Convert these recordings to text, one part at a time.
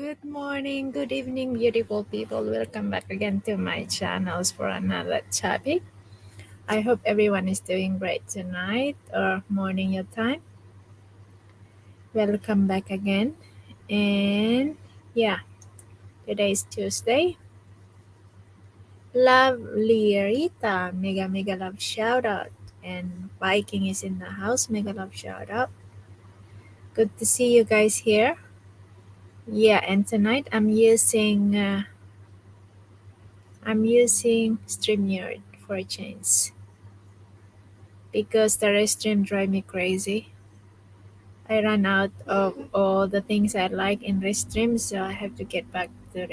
Good morning, good evening, beautiful people. Welcome back again to my channels for another topic. I hope everyone is doing great tonight or morning your time. Welcome back again. And yeah, today is Tuesday. Lovely Rita, mega love shout out. And Viking is in the house, mega love shout out. Good to see you guys here. Yeah, and tonight I'm using StreamYard for a change because the restream drive me crazy. I ran out of all the things I like in restream, so I have to get back to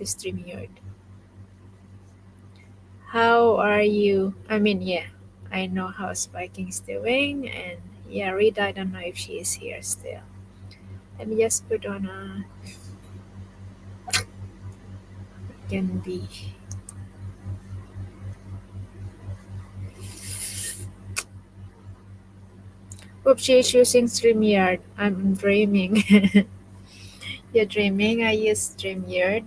StreamYard. How are you? Yeah, I know how Spiking's doing, and yeah, Rita, I don't know if she is here still. Let me just put on a can be. Hope she's using StreamYard. I'm dreaming. You're dreaming. I use StreamYard.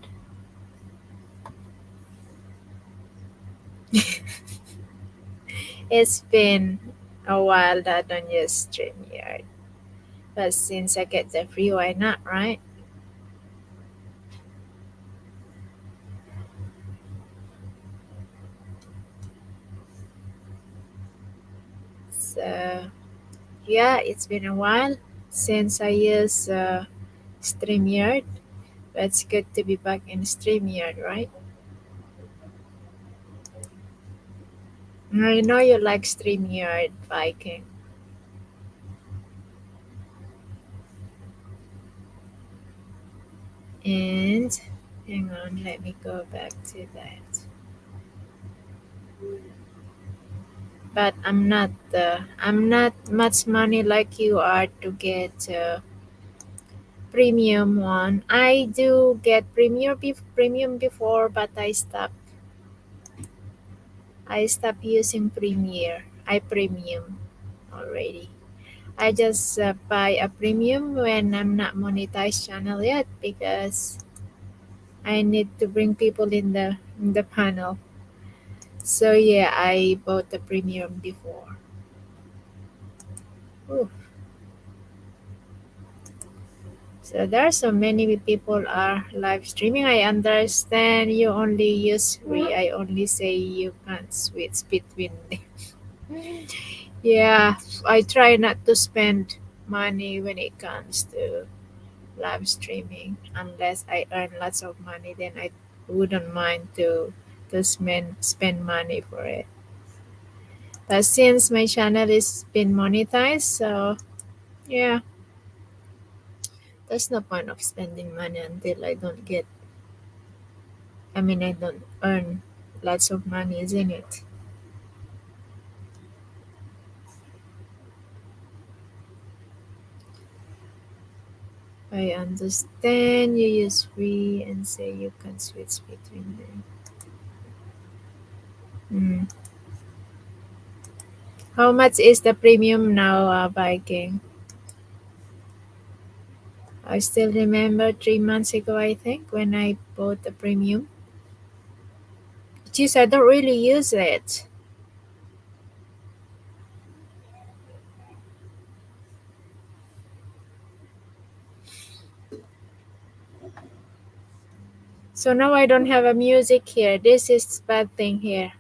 It's been a while that I don't use StreamYard. But since I get the free, why not, right? So, yeah, it's been a while since I use StreamYard. But it's good to be back in StreamYard, right? I know you like StreamYard, Viking. And hang on, let me go back to that. But I'm not much money like you are to get premium one. I do get premium before, but I stopped using Premiere. I premium already. I just buy a premium when I'm not monetized channel yet because I need to bring people in the panel. So yeah, I bought the premium before. Ooh. So there are so many people are live streaming. I understand you only use free. I only say you can't switch between them. Yeah, I try not to spend money when it comes to live streaming unless I earn lots of money. Then I wouldn't mind to spend money for it. But since my channel is been monetized, so yeah, there's no point of spending money until I don't earn lots of money, isn't it? I understand you use free and say you can switch between them. Hmm. How much is the premium now, Viking? I still remember 3 months ago, I think, when I bought the premium. Geez, I don't really use it. So now I don't have a music here. This is bad thing here.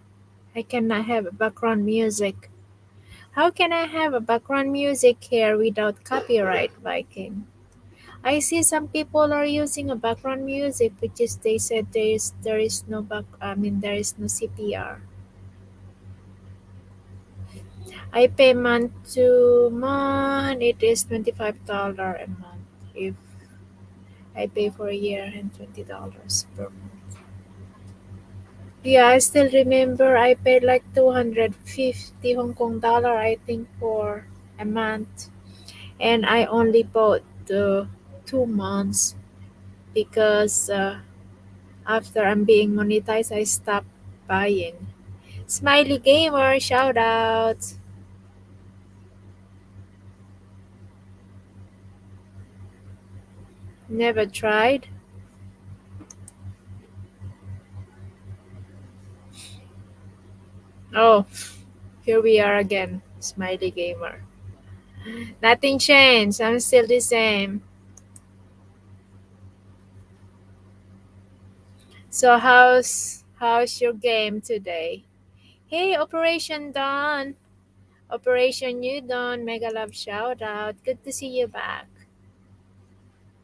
I cannot have a background music. How can I have a background music here without copyright, Viking? I see some people are using a background music, which is they said there is no there is no CPR. I pay month to month. It is $25 a month if I pay for a year and $20 per month. Yeah, I still remember I paid like 250 Hong Kong dollar I think for a month, and I only bought the 2 months because after I'm being monetized I stopped buying. Smiley Gamer, shout out. Never tried. Oh, here we are again, Smiley Gamer. Nothing changed. I'm still the same. So how's your game today? Hey, Operation Dawn. Operation New Dawn. Mega love shout out. Good to see you back.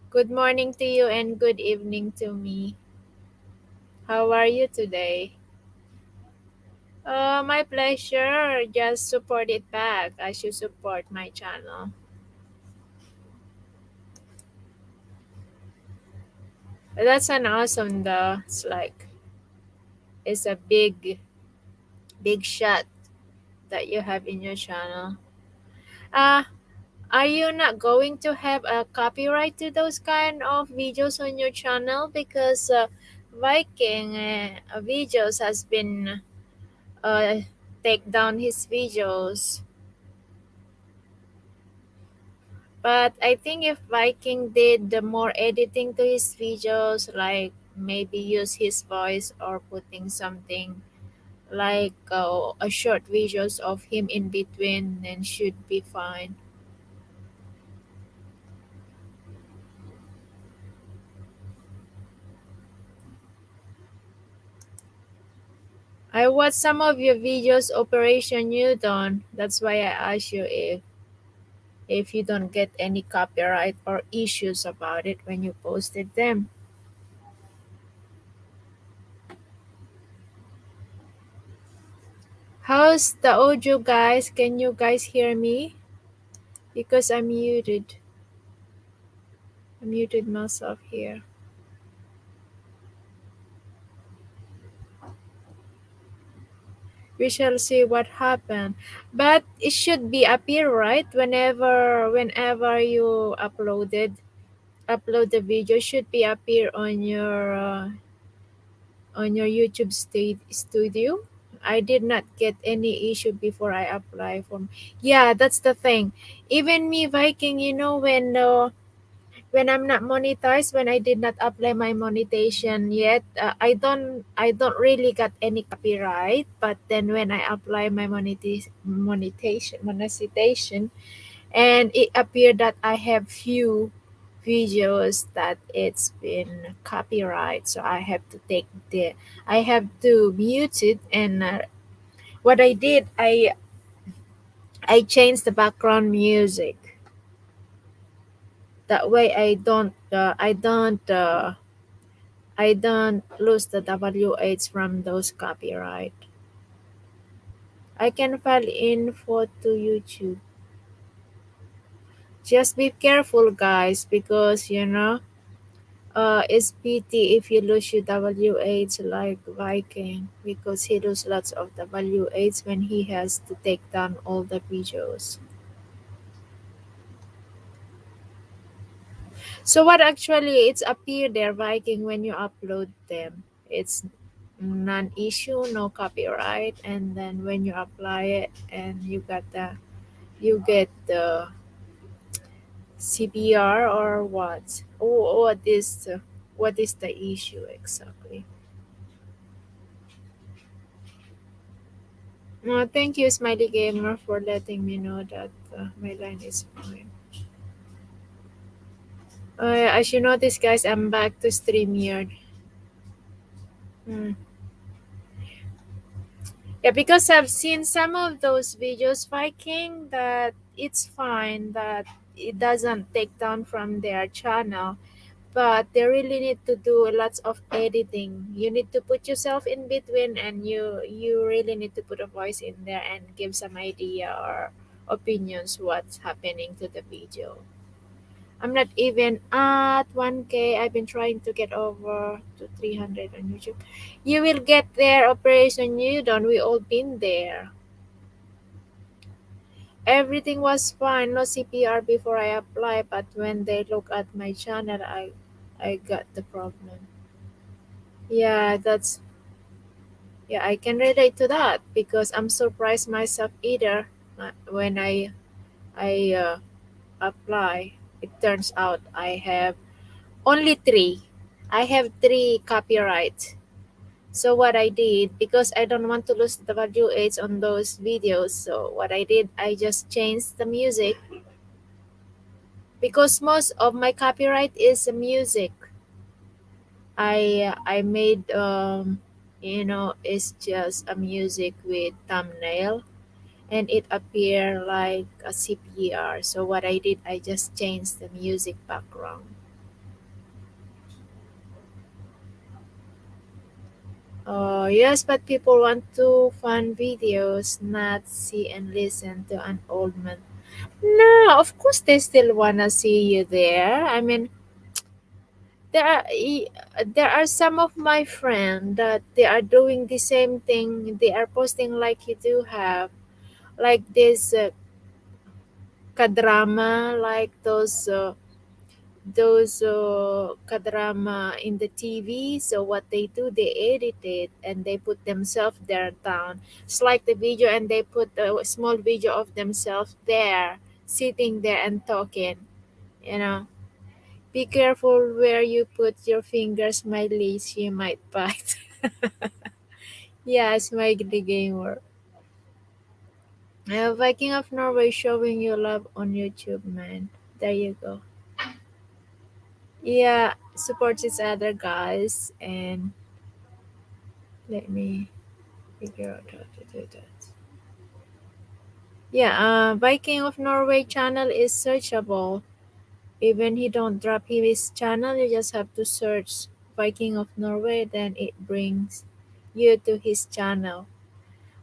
Good morning to you and good evening to me. How are you today? My pleasure. Just support it back as you support my channel. That's an awesome though. It's a big shot that you have in your channel. Uh are you not going to have a copyright to those kind of videos on your channel because Viking videos has been take down his videos. But I think if Viking did the more editing to his videos, like maybe use his voice or putting something like a short videos of him in between, then should be fine. I watched some of your videos, Operation You Done. That's why I asked you if you don't get any copyright or issues about it when you posted them. How's the audio, guys? Can you guys hear me? Because I'm muted. I muted myself here. We shall see what happened. But it should be appear right whenever you upload the video should be appear on your YouTube studio. I did not get any issue before I apply for. Yeah, that's the thing. Even me, Viking, when I'm not monetized, when I did not apply my monetization yet, I don't really got any copyright. But then when I apply my monetization, and it appeared that I have few videos that it's been copyright, so I have to mute it. And what I did, I changed the background music. That way I don't lose the WH from those copyright. I can file info to YouTube. Just be careful, guys, because it's pity if you lose your WH like Viking, because he lose lots of WH when he has to take down all the videos. So what actually it's appear there, Viking, when you upload them? It's non-issue, no copyright, and then when you apply it and you get the CPR or what? Oh, what is the issue exactly? No, thank you, Smiley Gamer, for letting me know that my line is fine. As you notice, guys, I'm back to StreamYard. Hmm. Yeah, because I've seen some of those videos, Viking, that it's fine that it doesn't take down from their channel, but they really need to do lots of editing. You need to put yourself in between, and you really need to put a voice in there and give some idea or opinions what's happening to the video. I'm not even at 1K. I've been trying to get over to 300 on YouTube. You will get there, Operation You Done. We all been there. Everything was fine, no CPR before I apply, but when they look at my channel, I got the problem. Yeah, yeah, I can relate to that because I'm surprised myself either when I apply. It turns out I have only three. I have three copyright So what I did, because I don't want to lose the value aids on those videos, so what I did, I just changed the music, because most of my copyright is music. I made it's just a music with thumbnail, and it appear like a CPR. So what I did, I just changed the music background. Oh yes, but people want to fun videos, not see and listen to an old man. No, of course they still wanna see you there. I mean, there are some of my friends that they are doing the same thing. They are posting like you do have, like this kadrama, like those kadrama in the TV. So what they do, they edit it and they put themselves there down. It's like the video, and they put a small video of themselves there, sitting there and talking. You know, be careful where you put your fingers, Smiley. She might bite. Yeah, Smiley Gamer. Viking of Norway showing you love on YouTube, man. There you go. Yeah, support each other, guys, and let me figure out how to do that. Yeah, Viking of Norway channel is searchable. Even he don't drop his channel, you just have to search Viking of Norway, then it brings you to his channel.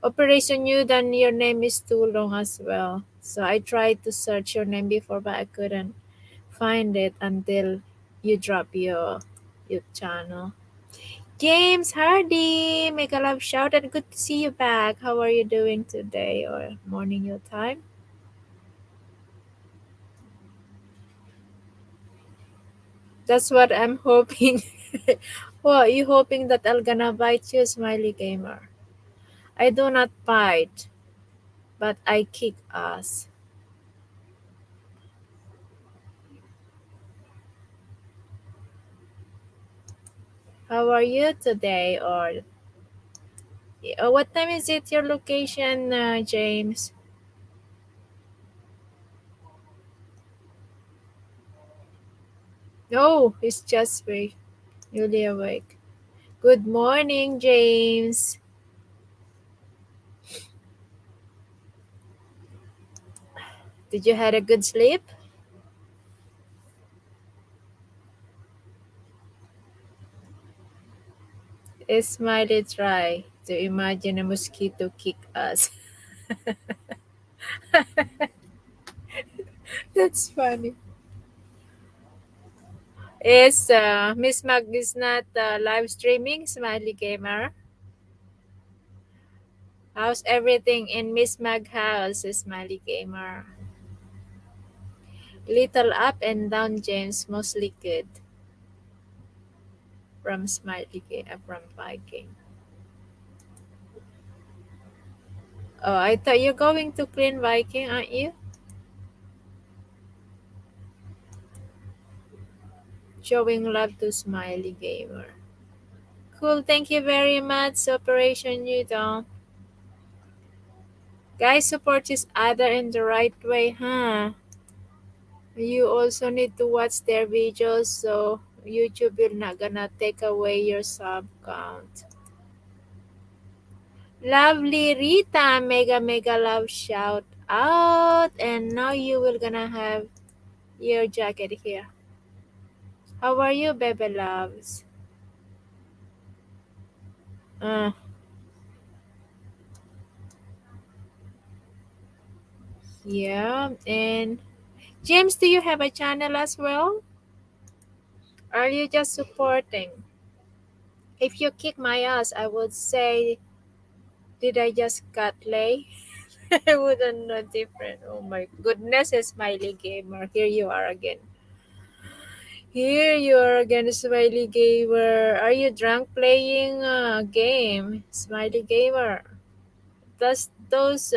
Operation U, then your name is too long as well. So I tried to search your name before, but I couldn't find it until you drop your channel. James Hardy, make a love shout and good to see you back. How are you doing today or morning your time? That's what I'm hoping. Well, you hoping that I'm gonna bite you, Smiley Gamer? I do not bite, but I kick ass. How are you today? Or what time is it? Your location, James? No, it's just wake. Newly awake. Good morning, James. Did you had a good sleep? Smiley try to imagine a mosquito kick us. That's funny. Is Miss Mag is not live streaming, Smiley Gamer? How's everything in Miss Mag house, Smiley Gamer? Little up and down, James, mostly good from from Viking. Oh, I thought you're going to clean Viking, aren't you? Showing love to Smiley Gamer. Cool, thank you very much, Operation Udon. Guys, support each other in the right way, huh? You also need to watch their videos so YouTube will not gonna take away your sub count. Lovely Rita, mega mega love shout out, and now you will gonna have your jacket here. How are you, baby loves? Uh, yeah, and James, do you have a channel as well? Are you just supporting? If you kick my ass, I would say, did I just cut lay? I wouldn't know different. Oh my goodness, Smiley Gamer. Here you are again. Here you are again, Smiley Gamer. Are you drunk playing a game, Smiley Gamer? Does those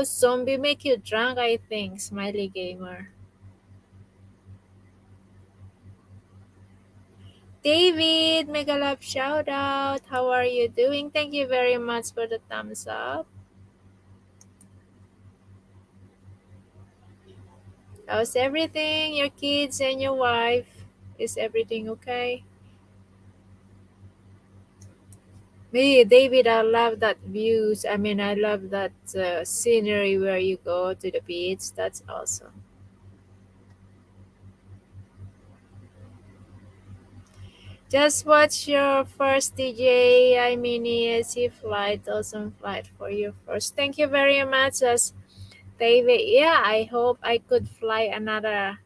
zombie make you drunk? I think, Smiley Gamer. David, mega love shout out. How are you doing? Thank you very much for the thumbs up. How's everything? Your kids and your wife? Is everything okay? Me, David, I love that views. I mean, I love that scenery where you go to the beach. That's awesome. Just watch your first DJI Mini AC flight. Awesome flight for you first. Thank you very much, as David. Yeah, I hope I could fly another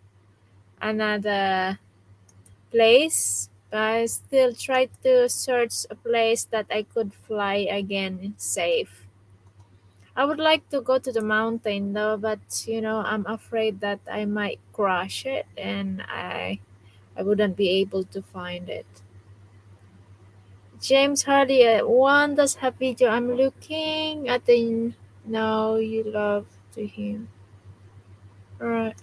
place. I still try to search a place that I could fly again safe. I would like to go to the mountain though, but I'm afraid that I might crash it and I wouldn't be able to find it. James Hardy, one does have video. I'm looking at the now you love to him. Alright.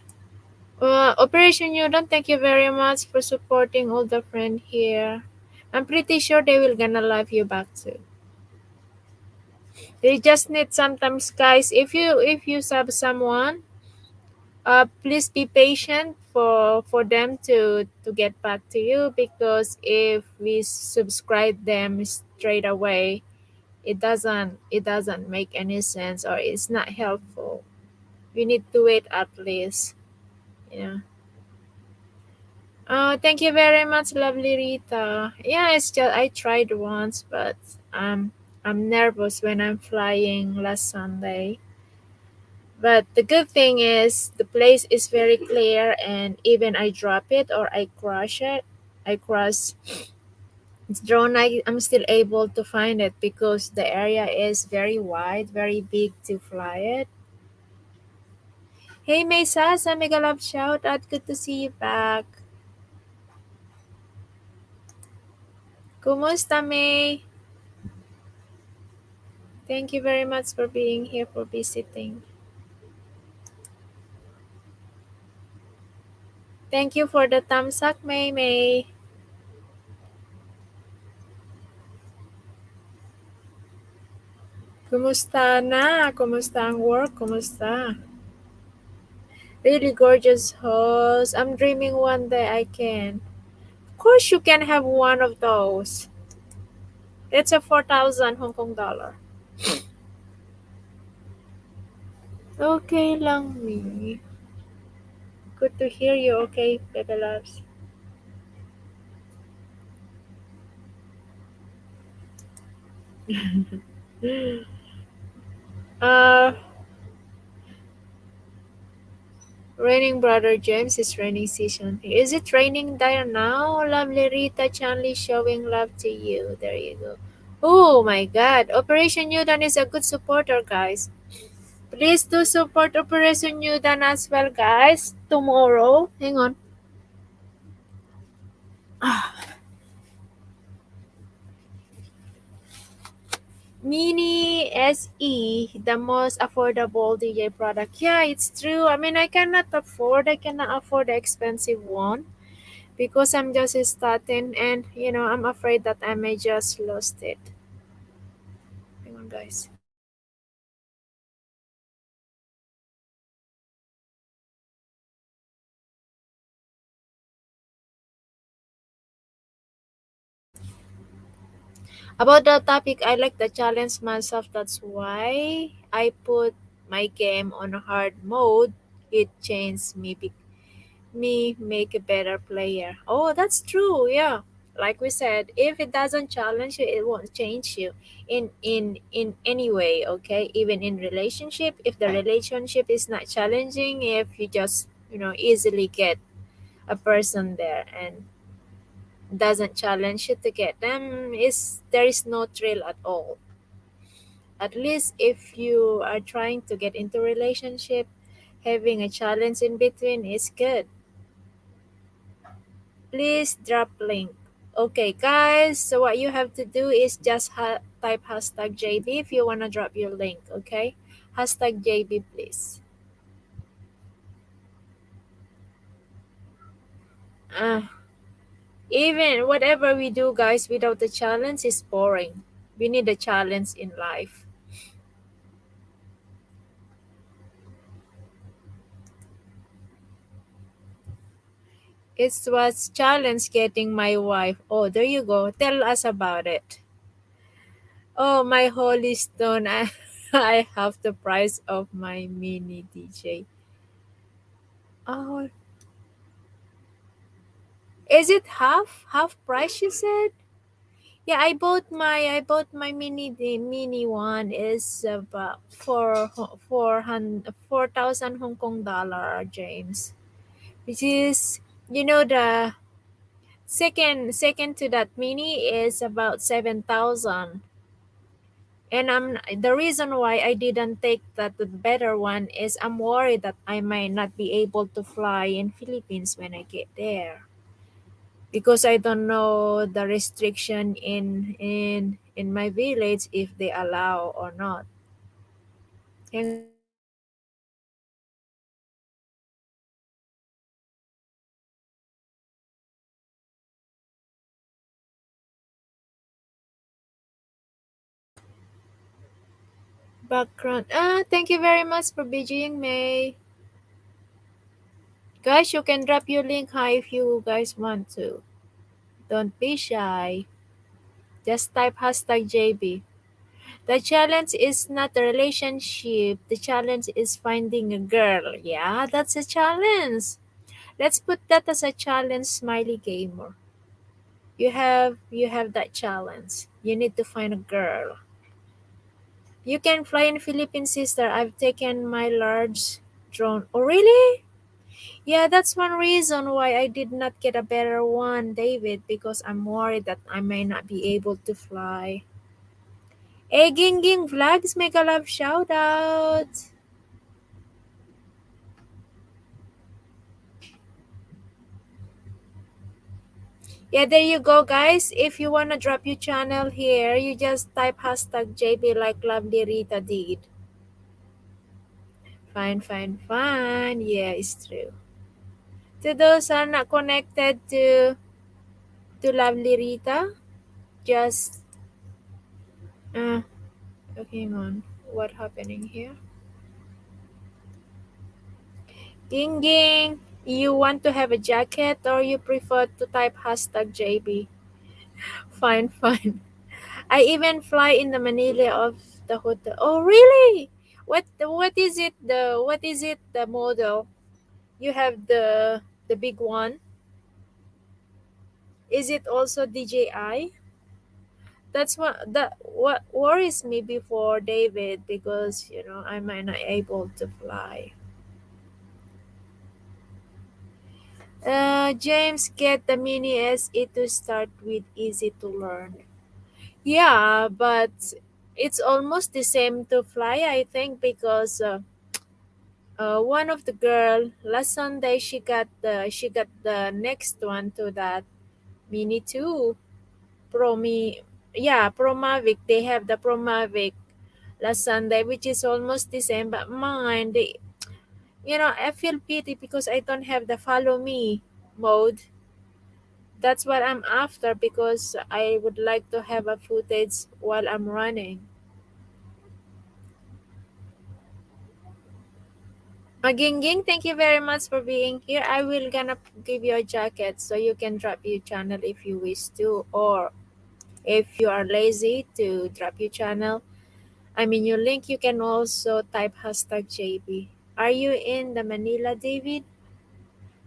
Operation Udon, thank you very much for supporting all the friend here. I'm pretty sure they will gonna love you back too. They just need sometimes, guys. If you sub someone, please be patient for them to get back to you, because if we subscribe them straight away, it doesn't make any sense, or it's not helpful. We need to wait at least. Yeah. Thank you very much, lovely Rita. Yeah, it's just I tried once, but I'm nervous when I'm flying last Sunday. But the good thing is the place is very clear, and even I drop it or I crash the drone, I'm still able to find it because the area is very wide, very big to fly it. Hey May Sasa, mega love shout out. Good to see you back. Kumusta May? Thank you very much for being here, for visiting. Thank you for the thumbs up, May May. Kumusta na? Kumusta ang work? Kumusta? Really gorgeous host. I'm dreaming one day I can. Of course you can have one of those. It's a 4,000 Hong Kong dollar. Okay lang, me. Good to hear you. Okay, baby loves. Uh, Raining brother James is raining season. Is it raining there now? Lovely Rita Chanley showing love to you. There you go. Oh my god. Operation Newton is a good supporter, guys. Please do support Operation Newton as well, guys. Tomorrow. Hang on. Mini SE, the most affordable DJ product. Yeah, it's true. I mean, I cannot afford the expensive one because I'm just starting, and I'm afraid that I may just lost it. Hang on, guys. About the topic, I like to challenge myself. That's why I put my game on hard mode. It changed me make a better player. Oh, that's true. Yeah. Like we said, if it doesn't challenge you, it won't change you in any way, okay? Even in relationship, if the relationship is not challenging, if you just, easily get a person there and doesn't challenge you to get them, is there is no thrill at all. At least if you are trying to get into relationship, having a challenge in between is good. Please drop link. Okay, guys. So what you have to do is just type hashtag JB if you wanna drop your link. Okay, hashtag JB, please. Ah, Even whatever we do, guys, without the challenge is boring. We need a challenge in life. It was challenge getting my wife. Oh, there you go. Tell us about it. Oh, my holy stone. I have the price of my mini DJ. Oh, is it half price you said? Yeah, I bought my mini, the mini one is about 4,000 Hong Kong dollar, James. Which is, the second to that mini is about 7,000. And the reason why I didn't take that the better one is I'm worried that I might not be able to fly in Philippines when I get there, because I don't know the restriction in my village if they allow or not. And background. Thank you very much for BGing May. Guys, you can drop your link hi if you guys want to. Don't be shy. Just type hashtag JB. The challenge is not a relationship. The challenge is finding a girl. Yeah, that's a challenge. Let's put that as a challenge, Smiley Gamer. You have that challenge. You need to find a girl. You can fly in Philippines, sister. I've taken my large drone. Oh, really? Yeah, that's one reason why I did not get a better one, David, because I'm worried that I may not be able to fly. Hey, Ging Ging Vlogs, make a love shout out. Yeah, there you go, guys. If you wanna drop your channel here, you just type hashtag JB like Lovely Rita did. Fine, fine, fine. Yeah, it's true. To those who are not connected to Lovely Rita, just okay, hang on. What happening here? Ging Ging, you want to have a jacket or you prefer to type hashtag JB? Fine, fine. I even fly in the Manila of the hotel. Oh, really? What is it the model? You have the big one. Is it also DJI? That's what worries me before, David, because I might not able to fly. James, get the mini SE to start with, easy to learn. Yeah, but it's almost the same to fly, I think, because one of the girl last Sunday she got the next one to that mini two Pro Me. Yeah, Pro Mavic. They have the Pro Mavic last Sunday, which is almost the same. But mine, I feel pity because I don't have the follow me mode. That's what I'm after because I would like to have a footage while I'm running. Gingging, thank you very much for being here. I will gonna give you a jacket so you can drop your channel if you wish to, or if you are lazy to drop your channel, I mean your link, you can also type hashtag JB. Are you in the Manila, David?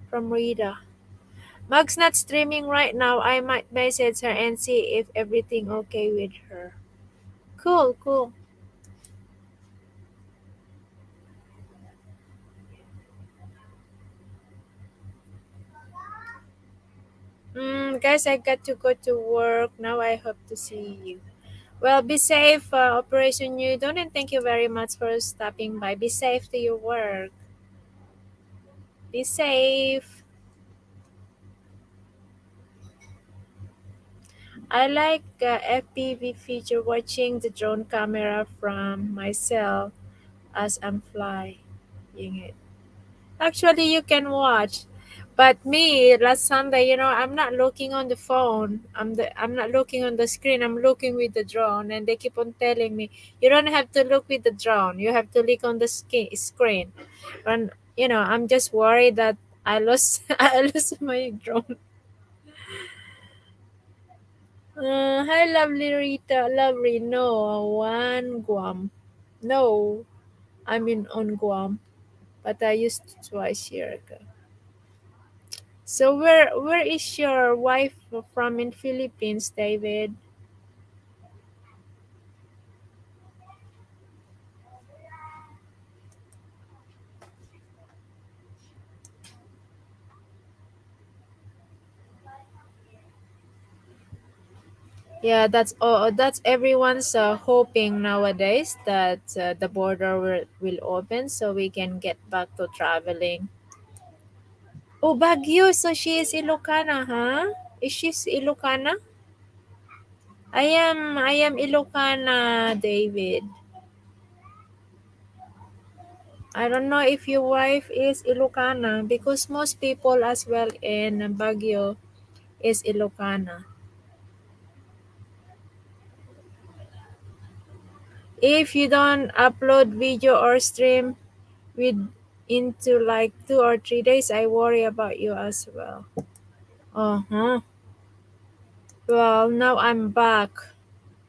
From Rita. Mag's not streaming right now. I might message her and see if everything okay with her. Cool, cool. Guys, I got to go to work now. I hope to see you. Well, be safe, Operation Udon, and thank you very much for stopping by. Be safe to your work. Be safe. I like FPV feature watching the drone camera from myself as I'm flying it. Actually, you can watch, But me, last Sunday, I'm not looking on the phone. I'm not looking on the screen. I'm looking with the drone, and they keep on telling me, you don't have to look with the drone. You have to look on the screen. And I'm just worried that I lost I lost my drone. Hi, lovely Rita. Lovely. No, one Guam. No, I'm in on Guam, but I used to twice year ago. So where is your wife from in Philippines, David? Yeah, that's everyone's hoping nowadays that the border will open so we can get back to traveling. Oh, Baguio. So she is Ilocana, huh? Is she Ilocana? I am Ilocana, David. I don't know if your wife is Ilocana because most people as well in Baguio is Ilocana. If you don't upload video or stream with into like 2 or 3 days, I worry about you as well. Uh-huh. Well, now I'm back.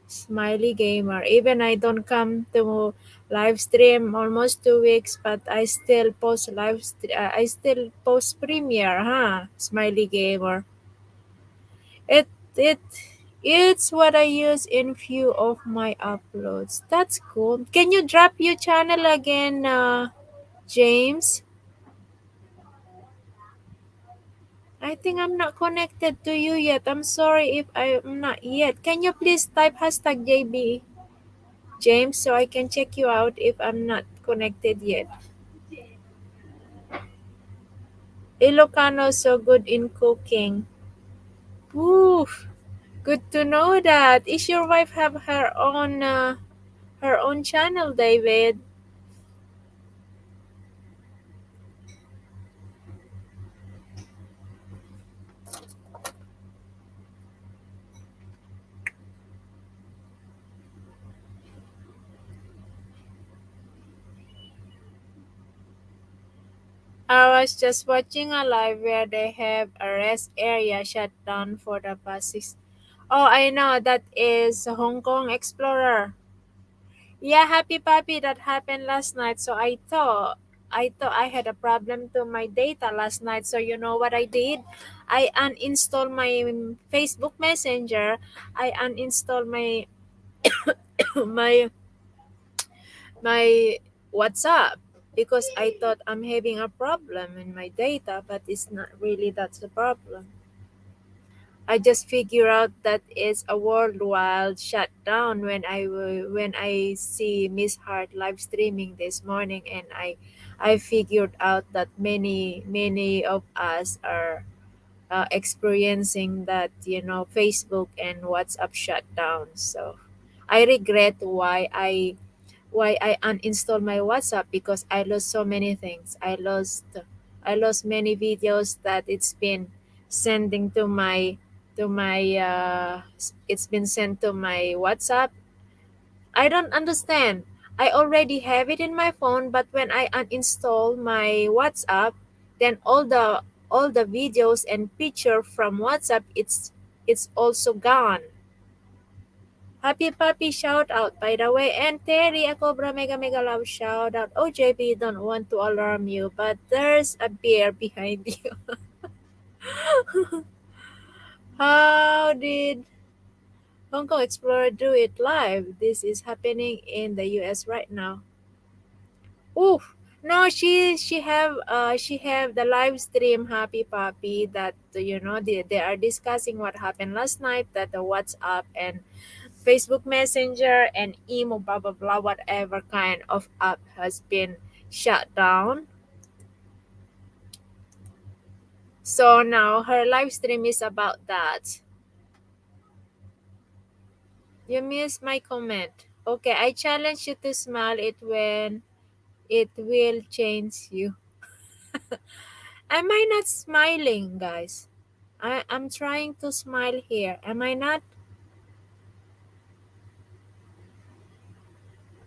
Smiley gamer. Even I don't come to live stream almost 2 weeks, but I still post I still post premiere, huh? Smiley gamer. It it it's what I use in few of my uploads. That's cool. Can you drop your channel again, James? I think I'm not connected to you yet. I'm sorry if I'm not yet. Can you please type hashtag JB James so I can check you out if I'm not connected yet? Ilocano so good in cooking. Woof. Good to know that. Is your wife have her own channel, David? I was just watching a live where they have a rest area shut down for the past 6. Oh, I know that is Hong Kong Explorer. Yeah, happy puppy that happened last night. So I thought I had a problem to my data last night. So you know what I did? I uninstalled my Facebook Messenger. I uninstalled my my my WhatsApp because I thought I'm having a problem in my data, but it's not really that's the problem. I just figure out that it's a worldwide shutdown when I see Miss Hart live streaming this morning, and I figured out that many of us are experiencing that Facebook and WhatsApp shutdown. So I regret why I uninstalled my WhatsApp because I lost so many things. I lost many videos that it's been sending to my it's been sent to my WhatsApp. I don't understand. I already have it in my phone, but when I uninstall my WhatsApp, then all the videos and picture from WhatsApp it's also gone. Happy Puppy shout out, by the way. And Terry, a Cobra Mega Mega Love shout out. Oh, JP, don't want to alarm you, but there's a bear behind you. How did Hong Kong Explorer do it live? This is happening in the US right now. Oof. No, she have the live stream Happy Puppy that they are discussing what happened last night, that the WhatsApp and Facebook Messenger and emo blah blah blah whatever kind of app has been shut down. So now her live stream is about that. You missed my comment. Okay, I challenge you to smile it when it will change you. Am I not smiling, guys? I'm trying to smile here. Am I not?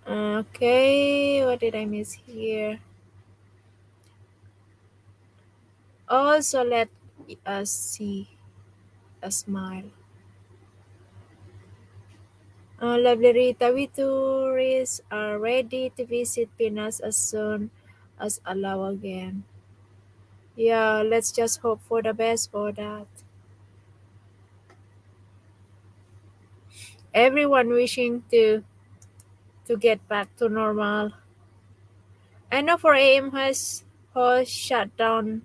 Okay, what did I miss here? Also, let us see a smile. Lovely Rita, we tourists are ready to visit Pinas as soon as allow again. Yeah, let's just hope for the best for that. Everyone wishing to get back to normal. I know 4 a.m. has shut down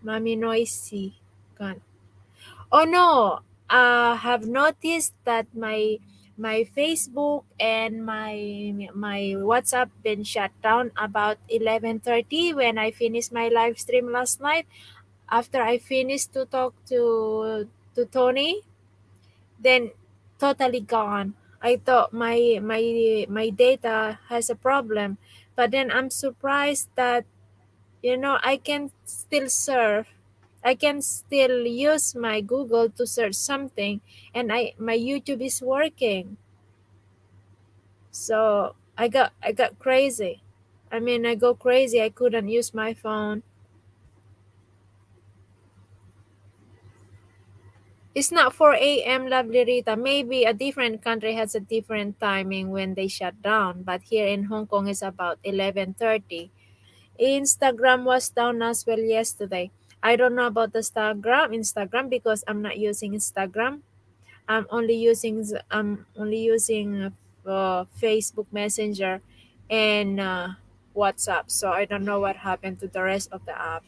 Mami Noisy. Gone. Oh no, have noticed that my Facebook and my WhatsApp been shut down about 11:30 when I finished my live stream last night. After I finished to talk to Tony, then totally gone. I thought my data has a problem, but then I'm surprised that I can still surf. I can still use my Google to search something, and I my YouTube is working. So I got crazy. I mean, I go crazy. I couldn't use my phone. It's not 4 a.m. Lovely Rita. Maybe a different country has a different timing when they shut down. But here in Hong Kong is about 11:30. Instagram was down as well yesterday. I don't know about the Instagram because I'm not using Instagram. I'm only using Facebook Messenger and WhatsApp. So I don't know what happened to the rest of the app.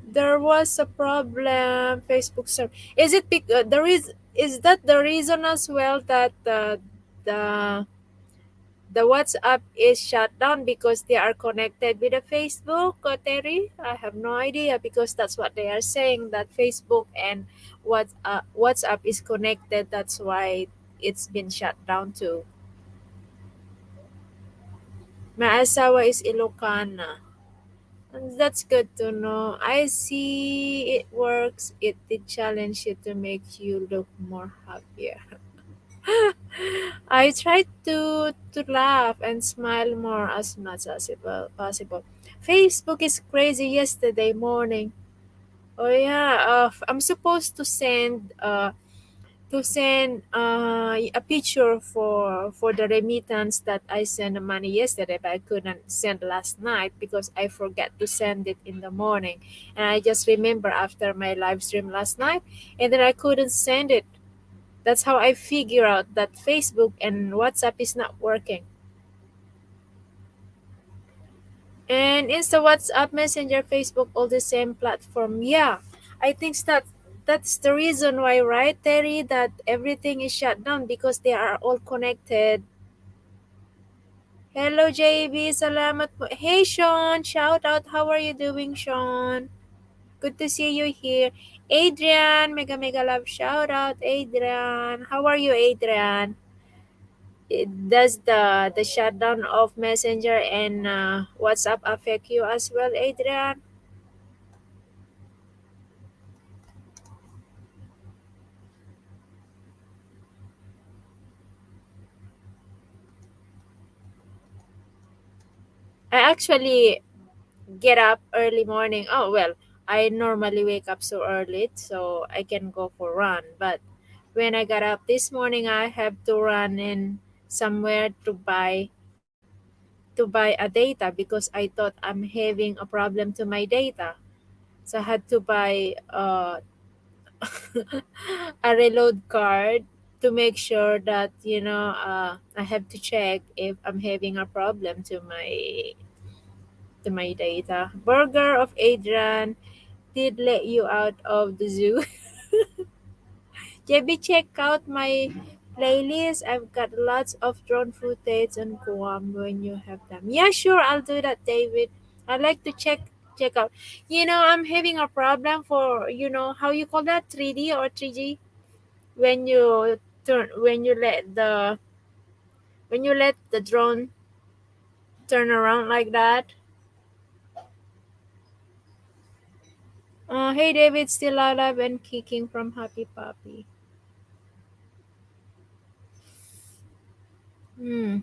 There was a problem. Facebook server. Is it is that the reason as well that the the WhatsApp is shut down because they are connected with the Facebook, Terry? I have no idea because that's what they are saying that Facebook and WhatsApp is connected. That's why it's been shut down too. My asawa is Ilocana. And that's good to know. I see it works. It did challenge you to make you look more happier. I tried to laugh and smile more as much as possible. Facebook is crazy yesterday morning. Oh yeah, I'm supposed to send a picture for the remittance that I sent the money yesterday, but I couldn't send last night because I forgot to send it in the morning, and I just remember after my live stream last night, and then I couldn't send it. That's how I figure out that Facebook and WhatsApp is not working. And Insta, WhatsApp, Messenger, Facebook, all the same platform. Yeah, I think that's the reason why, right, Terry, that everything is shut down because they are all connected. Hello, JB. Salamat po. Hey, Sean. Shout out. How are you doing, Sean? Good to see you here. Adrian, mega mega love shout out, Adrian. How are you, Adrian? Does the shutdown of Messenger and WhatsApp affect you as well, Adrian? I actually get up early morning. Oh well, I normally wake up so early so I can go for run. But when I got up this morning, I have to run in somewhere to buy a data because I thought I'm having a problem to my data. So I had to buy a reload card to make sure that I have to check if I'm having a problem to my data. Burger of Adrian did let you out of the zoo. JB, check out my playlist. I've got lots of drone footage on Guam when you have them. Yeah, sure, I'll do that, David. I like to check out. I'm having a problem for how you call that 3D or 3G when you turn when you let the drone turn around like that. Hey David, still alive and kicking from Happy Puppy. Hmm.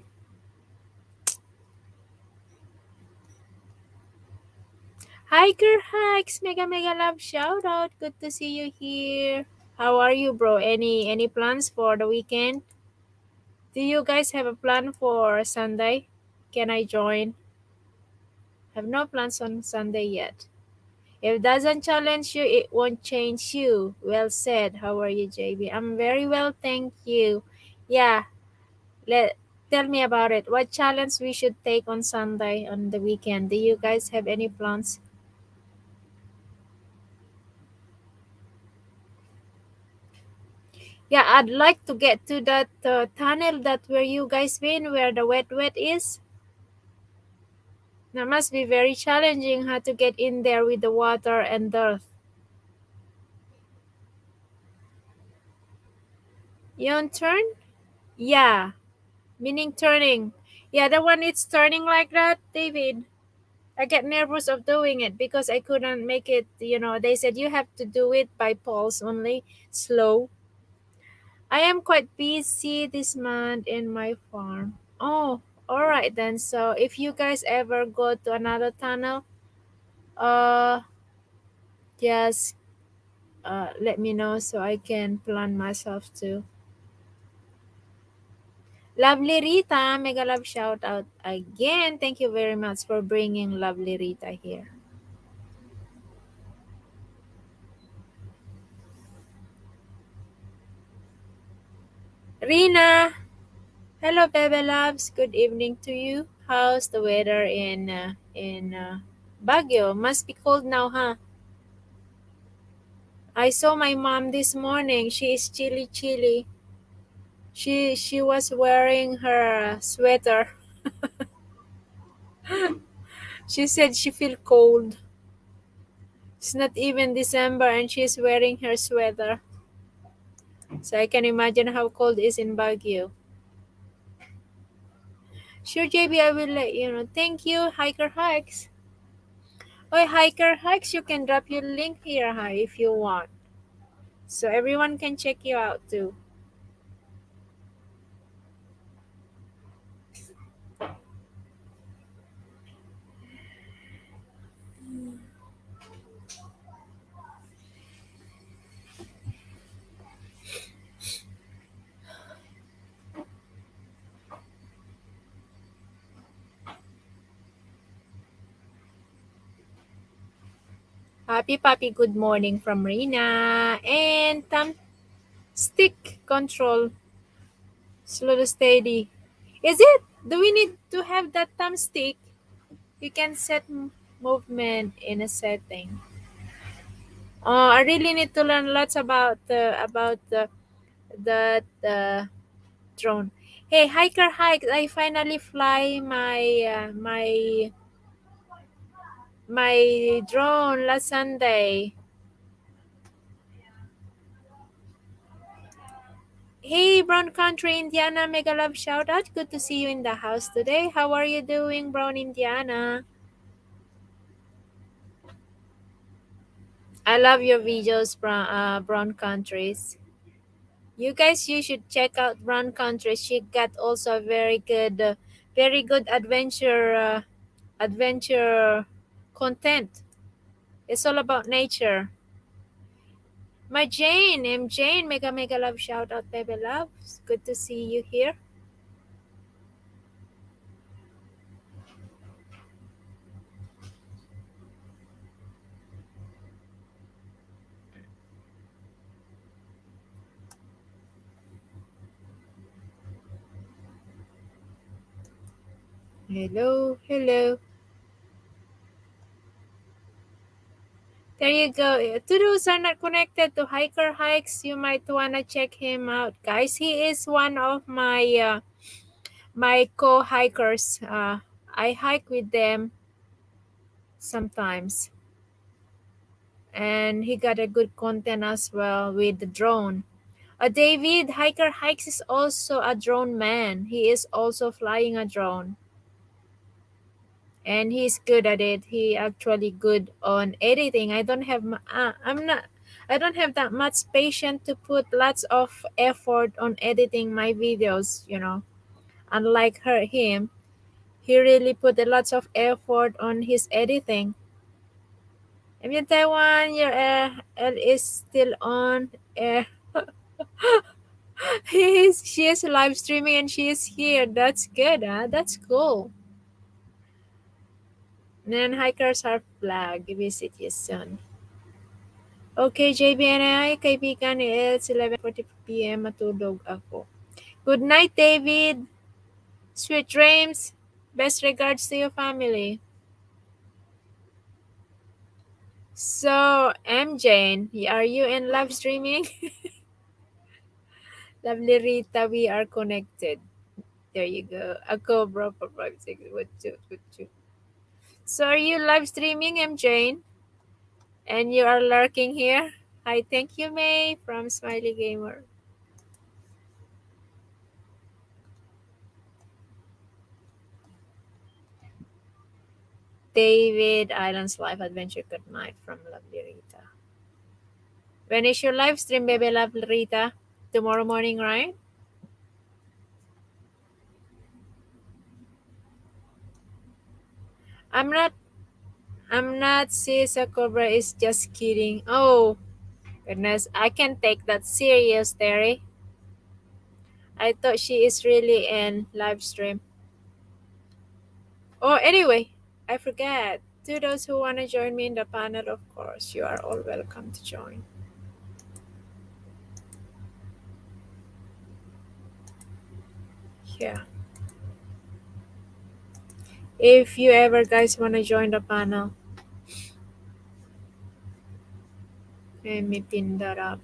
Hiker Hikes, mega mega love shout out. Good to see you here. How are you, bro? Any plans for the weekend? Do you guys have a plan for Sunday? Can I join? Have no plans on Sunday yet. If it doesn't challenge you, it won't change you. Well said. How are you, JB? I'm very well, thank you. Yeah, let tell me about it. What challenge we should take on Sunday on the weekend? Do you guys have any plans? Yeah, I'd like to get to that tunnel that where you guys been, where the wet is. That must be very challenging how to get in there with the water and dirt. You on turn? Yeah, meaning turning. Yeah, the one it's turning like that, David. I get nervous of doing it because I couldn't make it. They said you have to do it by pulse only, slow. I am quite busy this month in my farm. Oh, all right then. So if you guys ever go to another tunnel, uh, just let me know so I can plan myself too. Lovely Rita, mega love shout out again. Thank you very much for bringing Lovely Rita here. Rina, hello, Bebe Loves. Good evening to you. How's the weather in Baguio? Must be cold now, huh? I saw my mom this morning. She is chilly, chilly. She was wearing her sweater. She said she feel cold. It's not even December and she's wearing her sweater. So I can imagine how cold it is in Baguio. Sure, JB, I will let you know. Thank you, Hiker Hikes. Oh, Hiker Hikes, you can drop your link here, hi, if you want. So everyone can check you out too. Happy Puppy, good morning from Rina. And stick control, slow to steady. Is it? Do we need to have that thumbstick? You can set movement in a setting. I really need to learn lots about the drone. Hey, hiker hike! I finally fly my drone last Sunday. Hey, Brown Country, Indiana, mega love shout out. Good to see you in the house today. How are you doing, Brown Indiana? I love your videos, Brown Countries. You should check out Brown Country. She got also very good adventure content. It's all about nature. My Jane, I'm Jane. Mega mega love shout out, baby love. It's good to see you here. Hello, hello. There you go. To those are not connected to Hiker Hikes, you might wanna check him out, guys. He is one of my co-hikers. I hike with them sometimes, and he got a good content as well with the drone. David Hiker Hikes is also a drone man. He is also flying a drone. and he's good at it. He actually good on editing. I don't have that much patience to put lots of effort on editing my videos, you know. Unlike him, he really put a lots of effort on his editing. I'm in Taiwan, your L is still on air. She is live streaming and she is here. That's good, huh? That's cool. Then hikers are flag. Visit you soon. Okay, JBNI, kaibigan, it's 11:40 p.m. Matulog ako. Good night, David. Sweet dreams. Best regards to your family. So, MJ, are you in live streaming? Lovely Rita, we are connected. There you go. Ako, bro, for 5, 6, what, two, what, two. So, are you live streaming, MJ? And you are lurking here? Hi, thank you, May from Smiley Gamer. David, Islands Life Adventure. Good night from Lovely Rita. When is your live stream, baby Lovely Rita? Tomorrow morning, right? I'm not. I'm not. Sis, a cobra is just kidding. Oh goodness, I can take that serious, Terry. I thought she is really in live stream. Oh, anyway, I forgot. To those who want to join me in the panel, of course, you are all welcome to join. Yeah. If you ever guys want to join the panel, let me pin that up.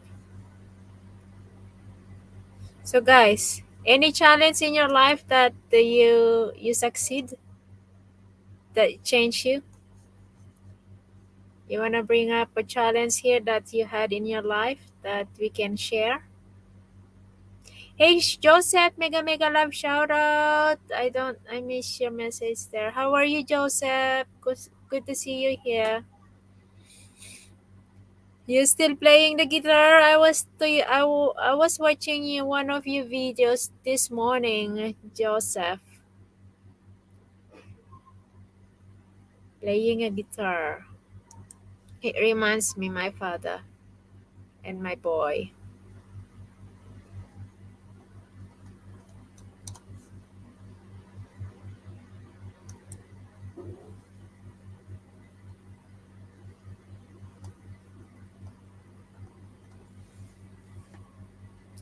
So, guys, any challenge in your life that you succeed, that change you? You want to bring up a challenge here that you had in your life that we can share? Hey, Joseph, mega mega love shout out. I miss your message there. How are you, Joseph? Good to see you here. You still playing the guitar? I was watching you one of your videos this morning, Joseph, playing a guitar. It reminds me my father and my boy.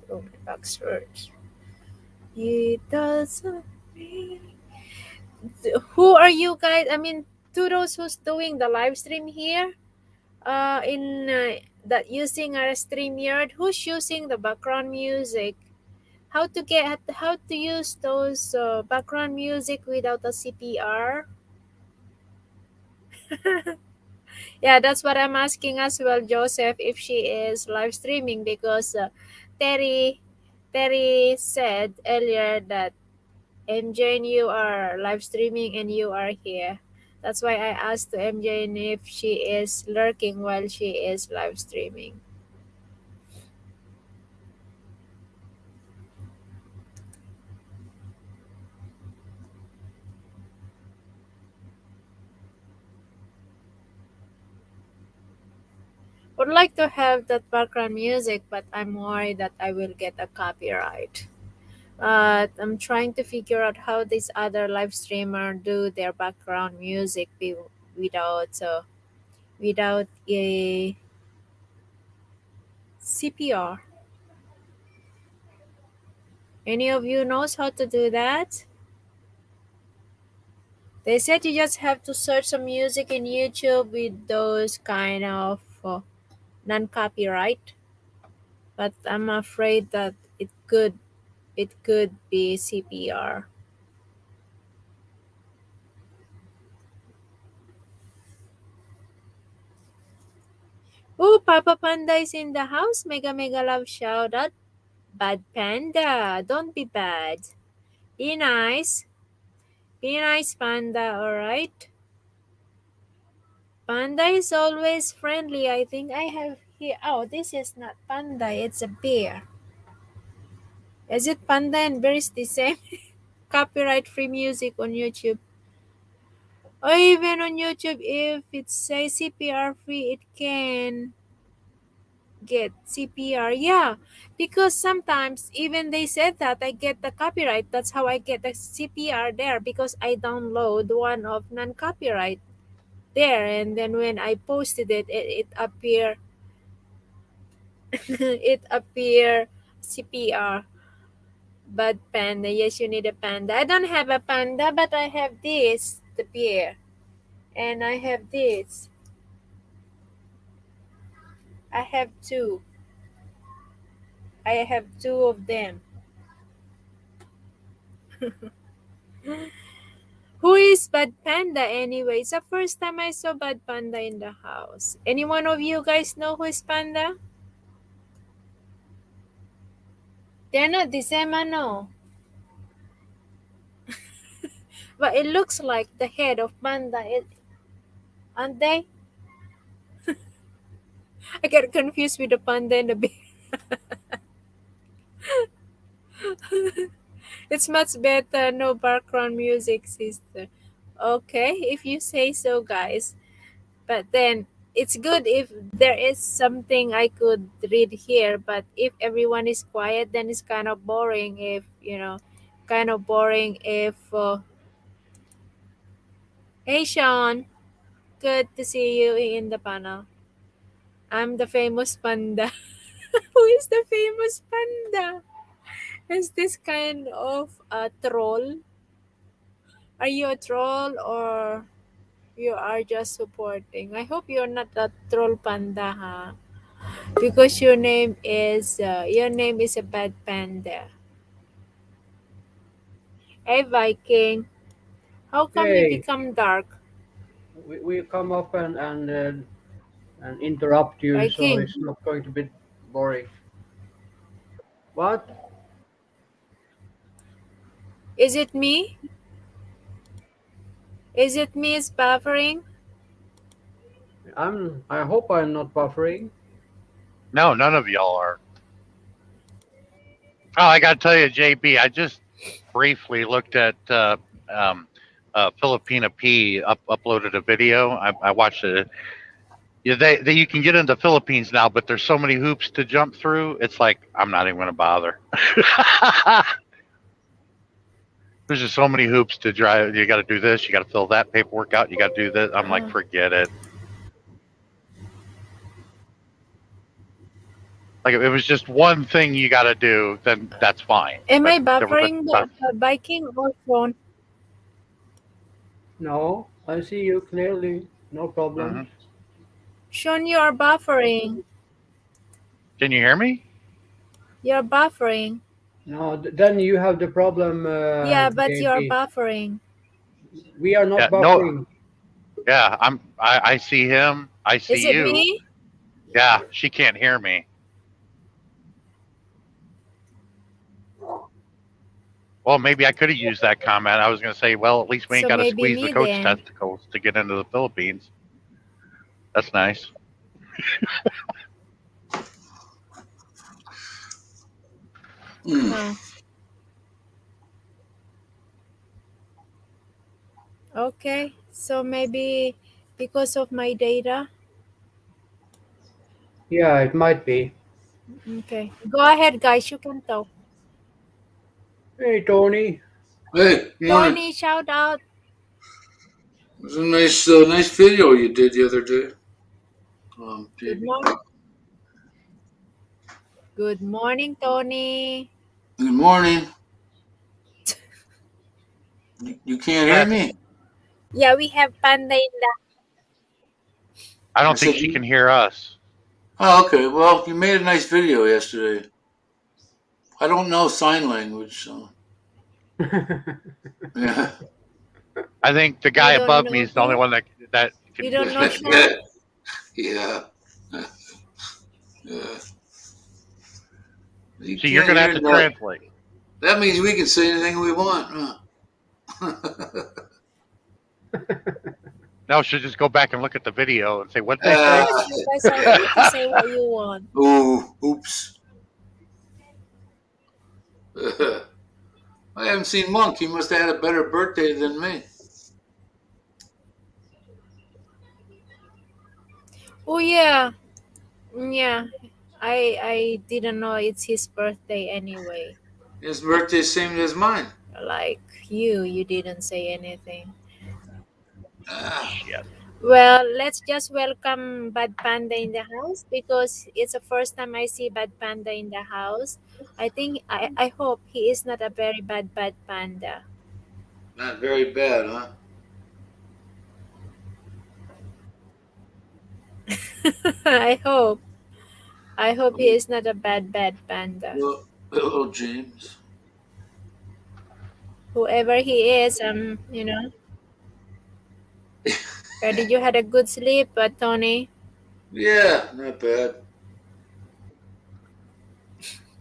Oh, my back's hurt. It doesn't mean. Who are you guys? I mean, to those who's doing the live stream here, in that using our StreamYard, who's using the background music? How to use those background music without a CPR? Yeah, that's what I'm asking as well, Joseph, if she is live streaming because Terry Terry said earlier that MJ, you are live streaming and you are here. That's why I asked to MJ if she is lurking while she is live streaming. Would like to have that background music, but I'm worried that I will get a copyright. But I'm trying to figure out how this other live streamer do their background music without without a CPR. Any of you knows how to do that? They said you just have to search some music in YouTube with those kind of non-copyright, but I'm afraid that it could be CPR. Oh, Papa Panda is in the house. Mega mega love shout out. Bad Panda, don't be bad. Be nice. Be nice, Panda, alright? Panda is always friendly. I think I have here. Oh, this is not Panda, it's a bear. Is it Panda and bear is the same? Copyright free music on YouTube. Or even on YouTube, if it says CPR free, it can get CPR. Yeah, because sometimes even they said that I get the copyright. That's how I get the CPR there because I download one of non-copyright there, and then when I posted it, it appear it appear CPR. But panda, yes, you need a panda. I don't have a panda, but I have this, the bear, and I have this. I have two. I have two of them. Who is Bad Panda anyway? It's the first time I saw Bad Panda in the house. Any one of you guys know who is Panda? They're not the same, ano? But it looks like the head of Panda, aren't they? I get confused with the panda and the bear. It's much better, no background music, sister. Okay, if you say so, guys. But then it's good if there is something I could read here. But if everyone is quiet, then it's kind of boring. If kind of boring. If hey, Sean, good to see you in the panel. I'm the famous panda. Who is the famous panda? Is this kind of a troll? Are you a troll or you are just supporting? I hope you're not a troll panda, huh? Because your name is a bad panda. Hey Viking, how come you Hey, become dark? we come up and interrupt you, so Viking, it's not going to be boring. What? is it me? Is it me is buffering? I hope I'm not buffering. No, none of y'all are. Oh, I got to tell you, JB, I just briefly looked at Filipina P uploaded a video. I watched it. Yeah, you can get into Philippines now, but there's so many hoops to jump through. It's like I'm not even going to bother. There's just so many hoops to drive. You got to do this. You got to fill that paperwork out. You got to do this. I'm like, forget it. Like if it was just one thing you got to do, then that's fine. Am But I there was buffering a Viking or phone? No, I see you clearly. No problems. Mhm. Sean, you are buffering. Can you hear me? You're buffering. No, then you have the problem, Yeah, but you're JP. buffering. We are Yeah. not No. buffering. Yeah. I see him. I Is see it you. me? Yeah. She can't hear me. Well, maybe I could have used that comment. I was going to say, well, at least we ain't So got to maybe squeeze the me coach then. testicles to get into the Philippines. That's nice. Huh. Okay, so maybe because of my data. Yeah, it might be. Okay, go ahead, guys. You can talk. Hey, Tony. Hey, morning. Tony, shout out. It was a nice video you did the other day, Good JB. morning. Good morning, Tony. Good morning. You can't hear Yeah. me? Yeah, we have panda in the. I I don't think said she you. can hear us. Oh, okay. Well, you made a nice video yesterday. I don't know sign language, so yeah. I think the You guy don't above me know is the only who? one that You can don't do know it. Sean? Yeah. Yeah. You See, you're can't going to have hear to that. translate. That means we can say anything we want, huh? No, she'll just go back and look at the video and say, "What they say?" Yes, you guys are free to say what you want. Ooh, oops. I haven't seen Monk. He must have had a better birthday than me. Oh yeah, yeah. I didn't know it's his birthday anyway. His birthday's same as mine. Like you didn't say anything. Ah, Shit. Well, let's just welcome Bad Panda in the house because it's the first time I see Bad Panda in the house. I hope he is not a very bad panda. not very bad, huh? I hope. I hope he is not a bad panda. Hello, James. Whoever he is, did you had a good sleep, Tony? Yeah, not bad.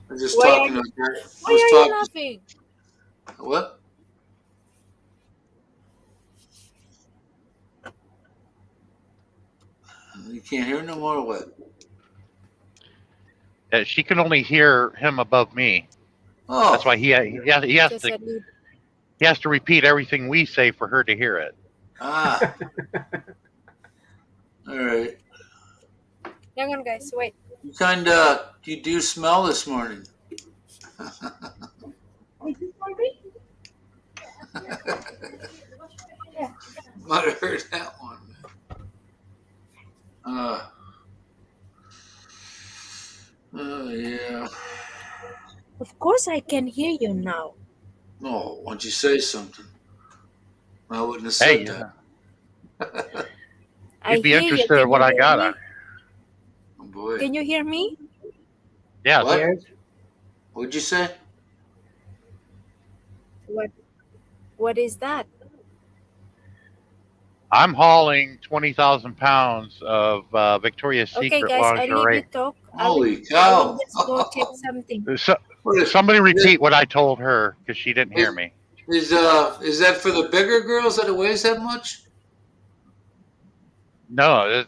I'm just Why are talking you, to her. I why was are you talking. laughing? What? You can't hear no more. Or what? She can only hear him above me. Oh, That's why he has Just to a little. he has to repeat everything we say for her to hear it. ah. All right. Hang on, guys. Wait. You do smell this morning. Might have heard that one. Yeah. Of course, I can hear you now. No, why don't you say something? I wouldn't have said Hey, that. I you'd be hear you. interested in Can what you I hear got me? on. Oh boy. Can you hear me? Yeah, What? Yes. What'd you say? What is that? I'm hauling 20,000 pounds of Victoria's Okay, Secret guys, I leave you lingerie. talk. Holy I cow! will just go check something. So, What is, somebody repeat what I told her because she didn't hear me. is that for the bigger girls that it weighs that much? No,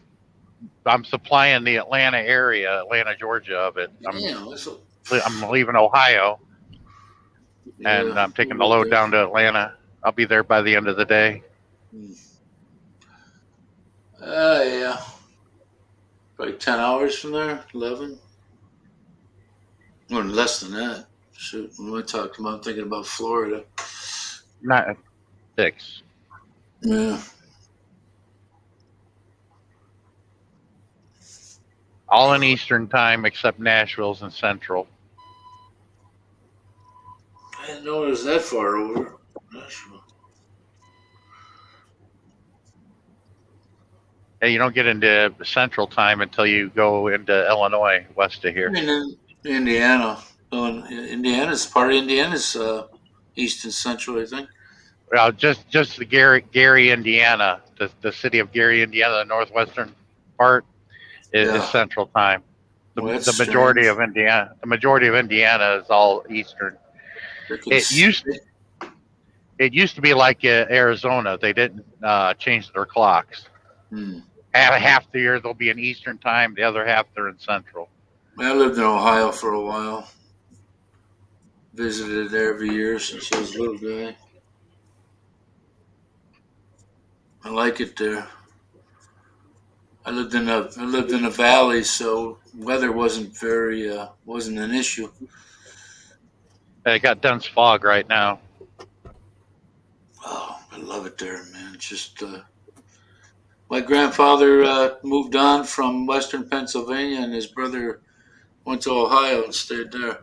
I'm supplying the Atlanta area, Atlanta, Georgia of it. Damn, that's a, I'm leaving Ohio and yeah. I'm taking the load down to Atlanta. I'll be there by the end of the day. Yeah. Probably 10 hours from there, 11. Or less than that. Shoot, when I talked about, I'm thinking about Florida. Not 6. Yeah. All in Eastern time except Nashville's in Central. I didn't know it was that far over. Nashville. Hey, you don't get into Central time until you go into Illinois, west of I here. mean, in Indiana. Indiana's part of Indiana's east and central, I think. Well, just the Gary, Indiana, the city of Gary, Indiana, the northwestern part is Yeah. Central time. Well, that's The majority strange. of Indiana is all Eastern. It used to be like Arizona. They didn't change their clocks. Half the year they'll be in Eastern time, the other half they're in Central. I lived in Ohio for a while. Visited there every year since I was a little guy. I like it there. I lived in a valley, so weather wasn't an issue. They got dense fog right now. Oh, I love it there, man. It's just my grandfather moved on from Western Pennsylvania, and his brother went to Ohio and stayed there.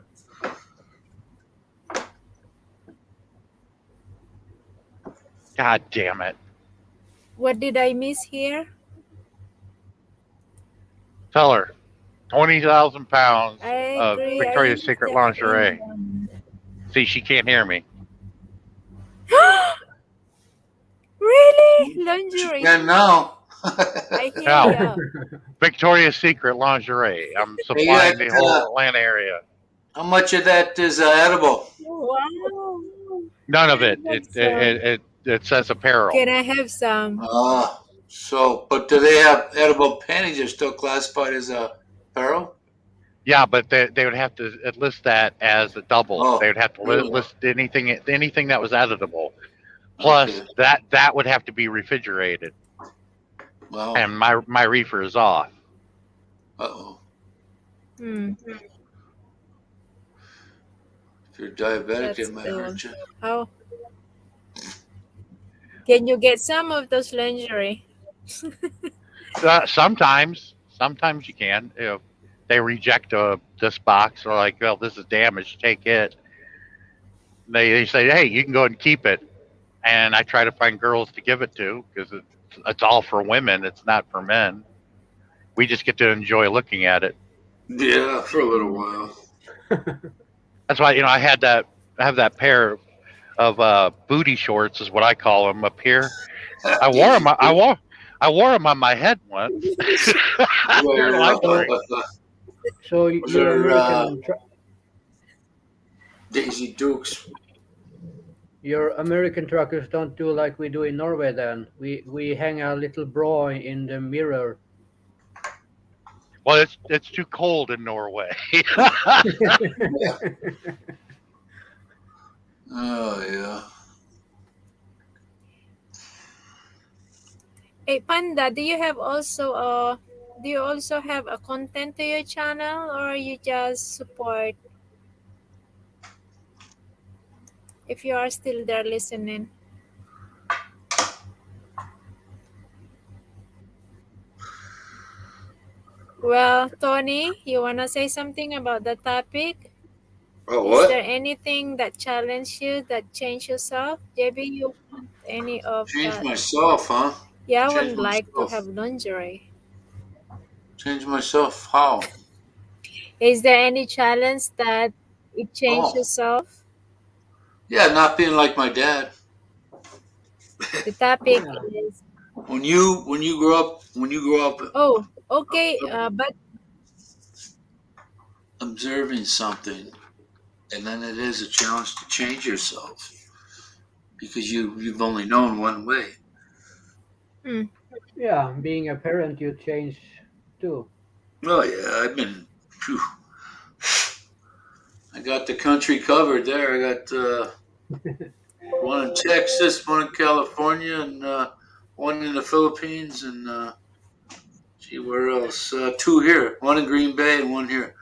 God damn it. What did I miss here? Tell her 20,000 pounds I of agree. Victoria's Secret lingerie. See, she can't hear me. Really? Lingerie? And now, I hear Now, you. Victoria's Secret lingerie. I'm supplying the whole Atlanta area. how much of that is edible? Wow. None Can of I it. have some? It says apparel. Can I have some? So, but do they have edible panties? Are still classified as a apparel? Yeah, but they would have to list that as a double. They Oh, would have to really? list anything that was editable. Plus, Okay. that would have to be refrigerated, Well, and my reefer is off. uh-oh. Hmm. If you're diabetic, That's it might cool. hurt you. How can you get some of those lingerie? Sometimes you can. If they reject this box, or like, well, this is damaged, take it. They say, hey, you can go ahead and keep it. And I try to find girls to give it to because it's all for women. It's not for men. We just get to enjoy looking at it. Yeah, for a little while. That's why I have that pair of booty shorts is what I call them up here. I wore them. I wore them on my head once. They're Where, library. So was you're there American. Daisy Dukes? Your American truckers don't do like we do in Norway. Then we hang a little bra in the mirror. Well, it's too cold in Norway. Oh yeah. Hey Panda, do you also have a content to your channel, or you just support? If you are still there listening. Well, Tony, you wanna say something about the topic? Oh, Is there what? anything that challenged you, that changed yourself? JB, you want any of Change that? myself, huh? Yeah, I Change would like to myself. have lingerie. Change myself. How? Is there any challenge that it changed Oh, yourself? yeah, not being like my dad. The topic Yeah. is When you grow up oh, okay, but observing something, and then it is a challenge to change yourself because you've only known one way. Yeah, being a parent, you change too. Oh yeah, phew, I got the country covered there. I got one in Texas, one in California, and one in the Philippines, and gee, where else? Two here, one in Green Bay and one here.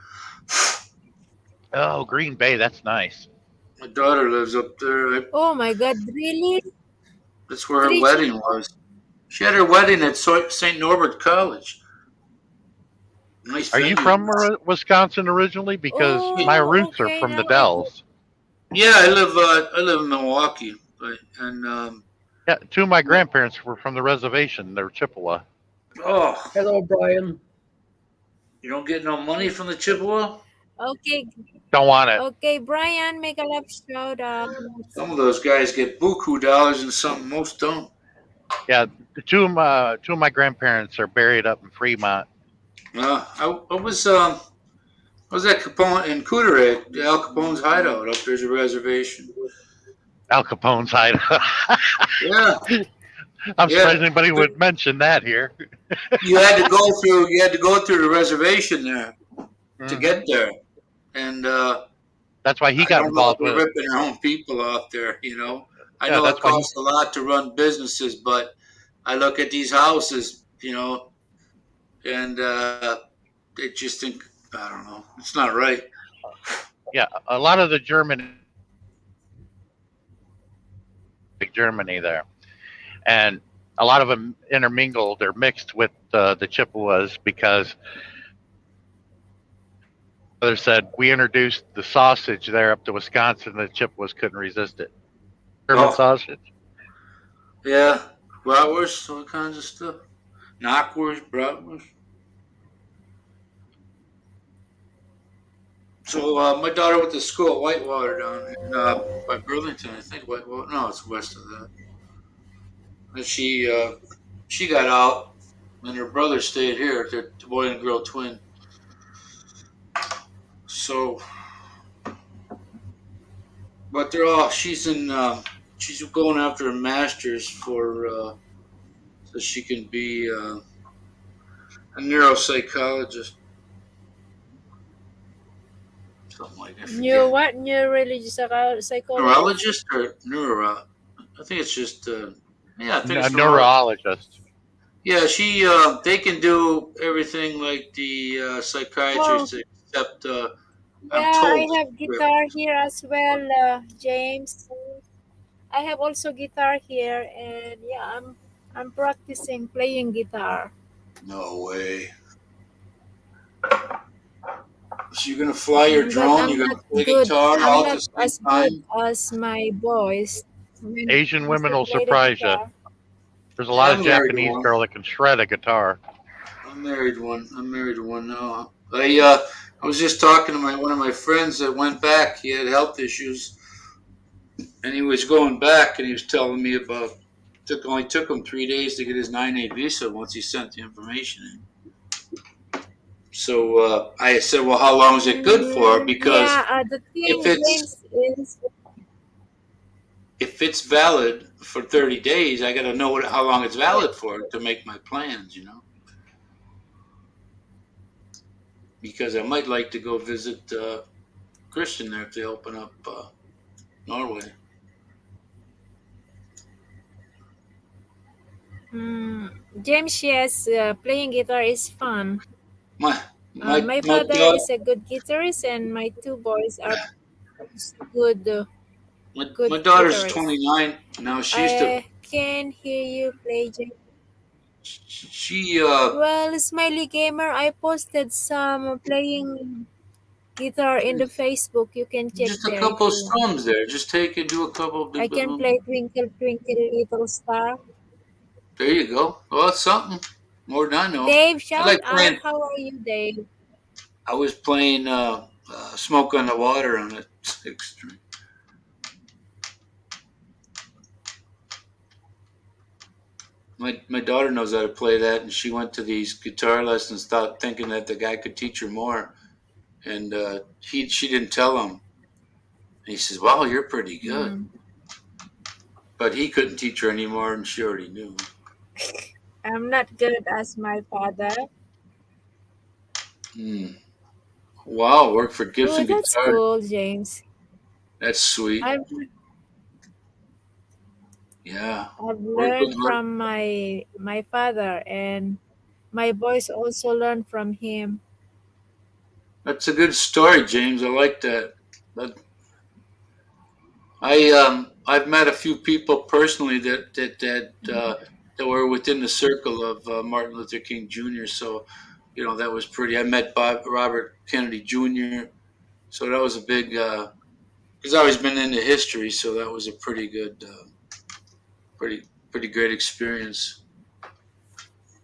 Oh, Green Bay, that's nice. My daughter lives up there. oh my God, really? That's where her Three wedding was. She had her wedding at St. Norbert College. Nice Are you venue. from Wisconsin originally? Because my Oh, roots are okay. from the Now I Dells. Yeah, I live in Milwaukee, and Yeah, two of my grandparents were from the reservation. They're Chippewa. oh, Hello, Brian. you don't get no money from the Chippewa? okay. Don't want it. Okay, Brian, make a love shout out. Some of those guys get buku dollars and something most don't. Yeah, two of my grandparents are buried up in Fremont. I was at Capone in Coudray, Al Capone's hideout. Up there's a reservation. Al Capone's hide. Yeah, I'm yeah. surprised anybody would mention that here. You had to go through the reservation there to get there, and That's why he I got don't know if involved we're with it. ripping our own people off there. I Yeah, know it that's why he, costs a lot to run businesses, but I look at these houses, and it just think I don't know, it's not right. yeah, a lot of the Germany there, and a lot of them intermingled or mixed with the Chippewas because others said we introduced the sausage there up to Wisconsin, and the Chippewas couldn't resist it. German Oh. sausage. Yeah, bratwurst, all kinds of stuff. Knockwurst, bratwurst. So my daughter went to school at Whitewater down by Burlington, I think. Whitewater, no, it's west of that. And she got out, and her brother stayed here. They're the boy and girl twin. So but they're all. She's in. She's going after a master's for so she can be a neuropsychologist, something like that. I New forget. what? New religious psychologist? Neurologist or neuro? I think it's just. Yeah, I think A it's neurologist. neurologist. Yeah, she. They can do everything like the Oh, psychiatrists, except I'm yeah, I told. have guitar here as well, James. I have also guitar here, and yeah, I'm practicing playing guitar. No way. So you're gonna fly your But drone. I'm You're not gonna play good. guitar I'm all at not the same as good time. as my boys when it Asian comes women to will play the surprise you. guitar. There's a Yeah, lot of I'm married to Japanese one. girl that can shred a guitar. I'm married to one. I'm married to one now. I was just talking to one of my friends that went back. He had health issues, and he was going back, and he was telling me about. Only took him 3 days to get his 9A visa once he sent the information in. So I said, "Well, how long is it good for?" Because Yeah, the if thing, it's James, is if it's valid for 30 days, I got to know how long it's yeah, valid for to make my plans. Because I might like to go visit Christian there if they open up Norway. mm, James, yes, playing guitar is fun. My My my father daughter is a good guitarist, and my two boys are also good my daughter's guitarists. 29 now. She used to I can hear you play, James. she Well, Smiley Gamer, I posted some playing guitar in the Facebook. You can check just a there couple if of you want. strums there. Just take and do a couple of I can play Twinkle Twinkle Little Star. there you go. Well, it's something more than I know. Dave, I shout like out. playing. How are you, Dave? I was playing Smoke on the Water on a 6 string. My daughter knows how to play that, and she went to these guitar lessons, thought thinking that the guy could teach her more, and she didn't tell him. And he says, "Wow, you're pretty good," Hmm. but he couldn't teach her anymore, and she already knew. I'm not good as my father. Hmm. Wow, work for Oh, Gibson that's Guitar. cool, James. That's sweet. I've Yeah, I've work with learned from my father, and my boys also learn from him. That's a good story, James. I like that. But I've met a few people personally that were within the circle of Martin Luther King Jr. So that was pretty. I met Robert Kennedy Jr. So that was a big. He's always been into history, so that was a pretty good, pretty great experience.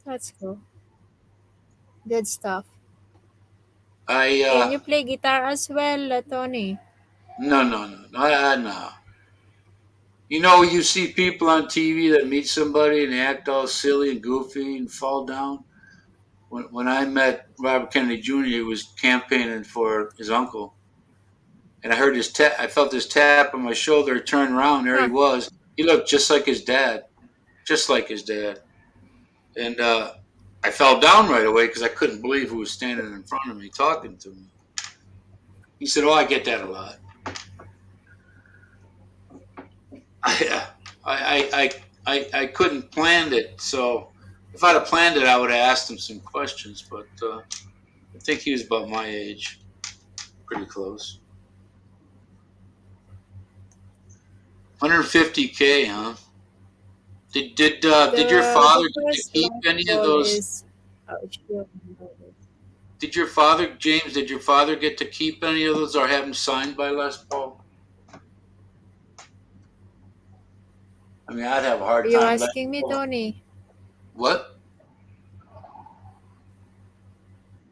That's cool. Good stuff. I Can you play guitar as well, Tony? no. You see people on TV that meet somebody and they act all silly and goofy and fall down. When I met Robert Kennedy Jr., he was campaigning for his uncle, and I heard his tap. I felt his tap on my shoulder. I turned around, there he Huh. was. He looked just like his dad, just like his dad. And I fell down right away because I couldn't believe who was standing in front of me talking to me. He said, "Oh, I get that a lot." I couldn't plan it, so if I'd have planned it, I would have asked him some questions. But I think he was about my age, pretty close. 150K, huh? Did your The father get to first keep life any of goal those? is sure. Did your father, James? Did your father get to keep any of those, or have them signed by Les Paul? I mean, I'd have a Are hard you time letting asking me, go. Tony? What?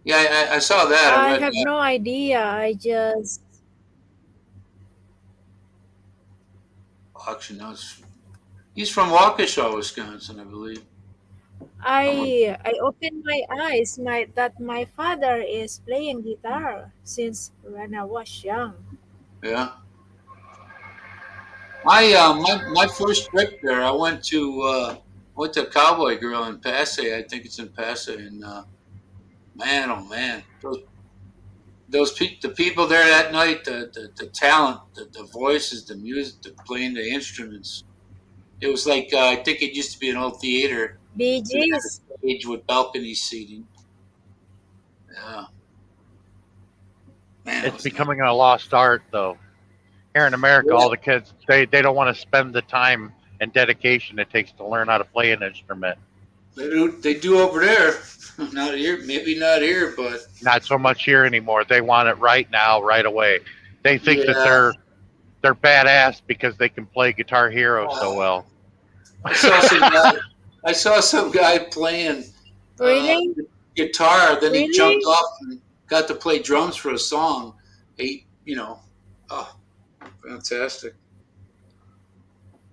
Yeah, I saw that. I I read have that. no idea. I just Auction house. He's from Waukesha, Wisconsin, I believe. I opened my eyes that my father is playing guitar since when I was young. Yeah. My first trip there, I went to Cowboy Grill in Passay. I think it's in Passay, and man, oh man, the people there that night, the talent, the voices, the music, the playing the instruments. It was like I think it used to be an old theater. Bee They had Gees. a stage with balcony seating. Yeah, man, it It's was nice. becoming a lost art, though. Here in America, Yeah. all the kids they don't want to spend the time and dedication it takes to learn how to play an instrument. They do over there. Not here, maybe not here, but Not so much here anymore. They want it right now, right away. They think that yeah. they're badass because they can play Guitar Hero so well. I saw some guy. I saw some guy playing Really? guitar. Then he Really? jumped off and got to play drums for a song. Oh, fantastic.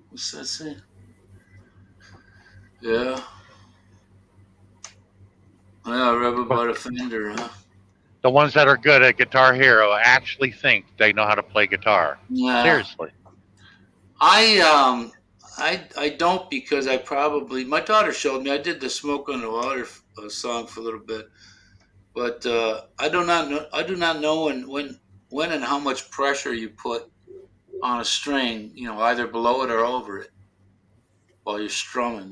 What's that say? Yeah. Yeah, rubber bought a Fender, huh? The ones that are good at Guitar Hero actually think they know how to play guitar. Yeah. Seriously. I don't because my daughter showed me. I did the Smoke on the Water song for a little bit, but I do not know when and how much pressure you put on a string, either below it or over it while you're strumming.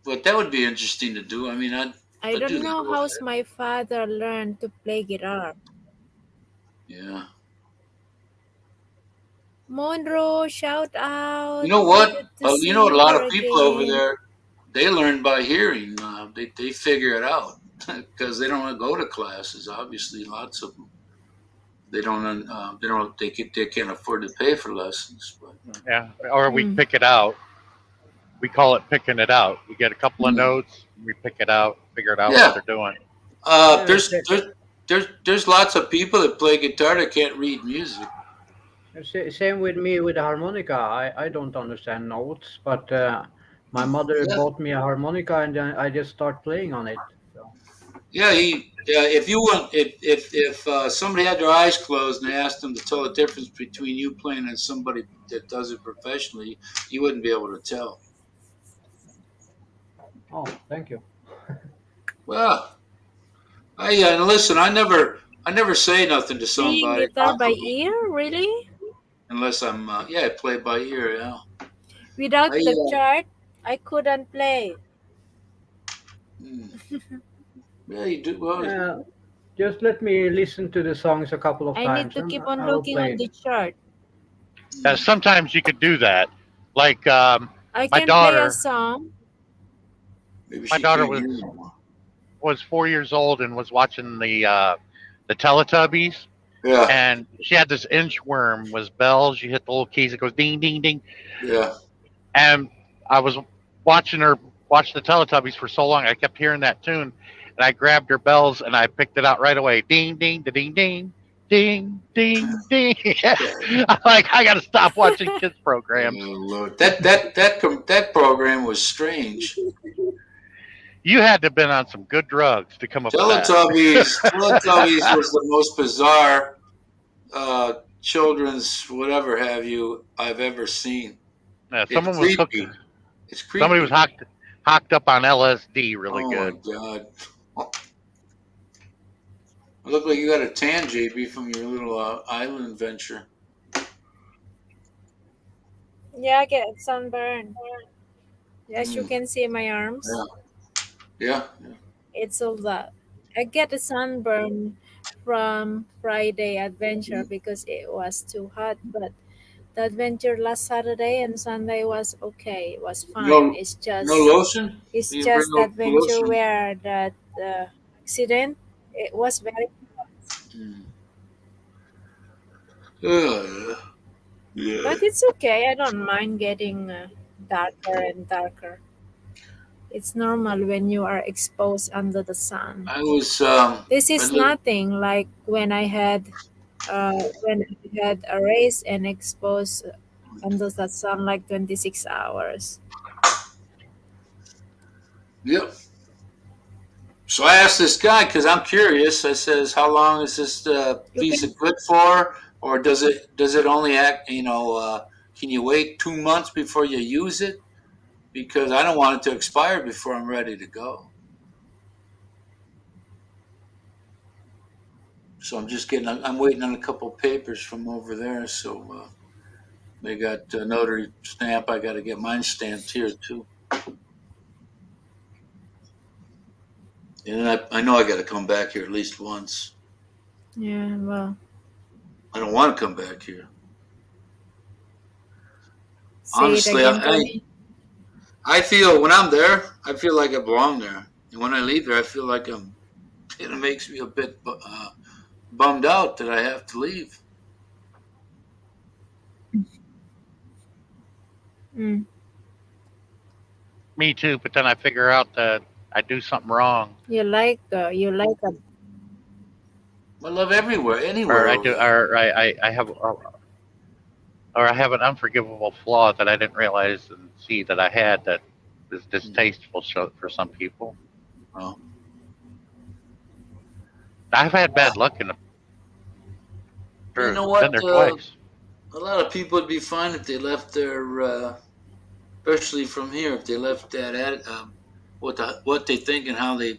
But that would be interesting to do. I mean, I I'd do don't that know over how there. my father learned to play guitar. Yeah. Monroe, shout out. You know what? Good to see A lot you of people over again. there, they learn by hearing. They figure it out because they don't go to classes. Obviously, lots of them. They don't. They can't afford to pay for lessons. But Yeah. Or we Mm. pick it out. We call it picking it out. We get a couple of notes, we pick it out, figure it out Yeah. what they're doing. Yeah, there's lots of people that play guitar that can't read music. same with me with the harmonica. I don't understand notes, but my mother Yeah. bought me a harmonica and then I just start playing on it. So. Yeah, if somebody had their eyes closed and they asked them to tell the difference between you playing and somebody that does it professionally, you wouldn't be able to tell. Oh, thank you. Well, and listen, I never say nothing to Playing somebody guitar by ear, really? unless I'm I play by ear. Yeah, Without I, the chart, I couldn't play. yeah, you do well. Just let me listen to the songs a couple of I times. need to keep on I will looking play on the it. chart. Sometimes you could do that. Like I my can play a daughter, song. Maybe my she daughter can't hear you. was 4 years old and was watching the Teletubbies, Yeah, and she had this inchworm was bells. You hit the little keys, it goes ding ding ding, yeah. and I was watching her watch the Teletubbies for so long. I kept hearing that tune, and I grabbed her bells and I picked it out right away. Ding ding da ding ding. Ding, ding, ding! I'm like, I gotta stop watching kids programs. Oh, Lord. That program was strange. You had to have been on some good drugs to come up with that. Teletubbies was the most bizarre children's whatever have you I've ever seen. Yeah, It's someone was hooked. creepy. It's creepy. Somebody was hocked up on LSD really Oh good. my God. It looked like you got a tan, JB, from your little island venture. Yeah, I get sunburn. As you can see my arms, Yeah. it's all that. I get a sunburn from Friday adventure because it was too hot, but the adventure last Saturday and Sunday was okay. It was fine. No- it's just No lotion? it's You just bring the no adventure lotion? where that accident. It was very Yeah. But it's okay. I don't mind getting darker and darker. It's normal when you are exposed under the sun. I was This is I li- nothing like when I had a race and exposed under the sun like 26 hours. Yep. So I asked this guy because I'm curious. I says, "How long is this visa good for, or does it only act? Can you wait 2 months before you use it? Because I don't want it to expire before I'm ready to go." So I'm waiting on a couple papers from over there. So they got a notary stamp. I got to get mine stamped here too. And I know I got to come back here at least once. Yeah, well, I don't want to come back here. say Honestly, it again to me. I feel when I'm there, I feel like I belong there. And when I leave there, I feel like it makes me a bit bummed out that I have to leave. Mm. Me too, but then I figure out that I do something wrong, You like a I love everywhere, anywhere. or I over do, there. or I have, or I have an unforgivable flaw that I didn't realize and see that I had that is distasteful for some people. Oh. I've had bad luck in the. You know Been what? there twice. A lot of people would be fine if they left their, especially from here, if they left that what they think and how they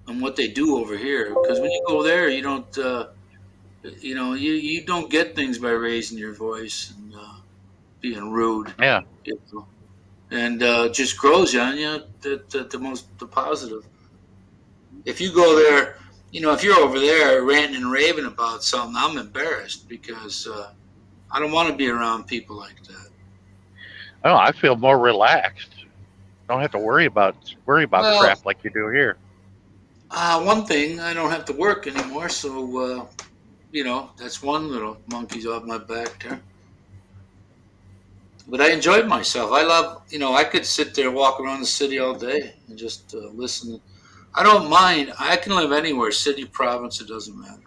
and what they do over here. Because when you go there, you don't, you don't get things by raising your voice and being rude. Yeah. You know? And just grows on you the positive. If you go there, if you're over there ranting and raving about something, I'm embarrassed because I don't want to be around people like that. Oh, I feel more relaxed. Don't have to worry about Well, crap like you do here. One thing, I don't have to work anymore, so that's one little monkey's off my back there. But I enjoyed myself. I love, I could sit there, walk around the city all day and just listen. I don't mind. I can live anywhere, city, province, it doesn't matter.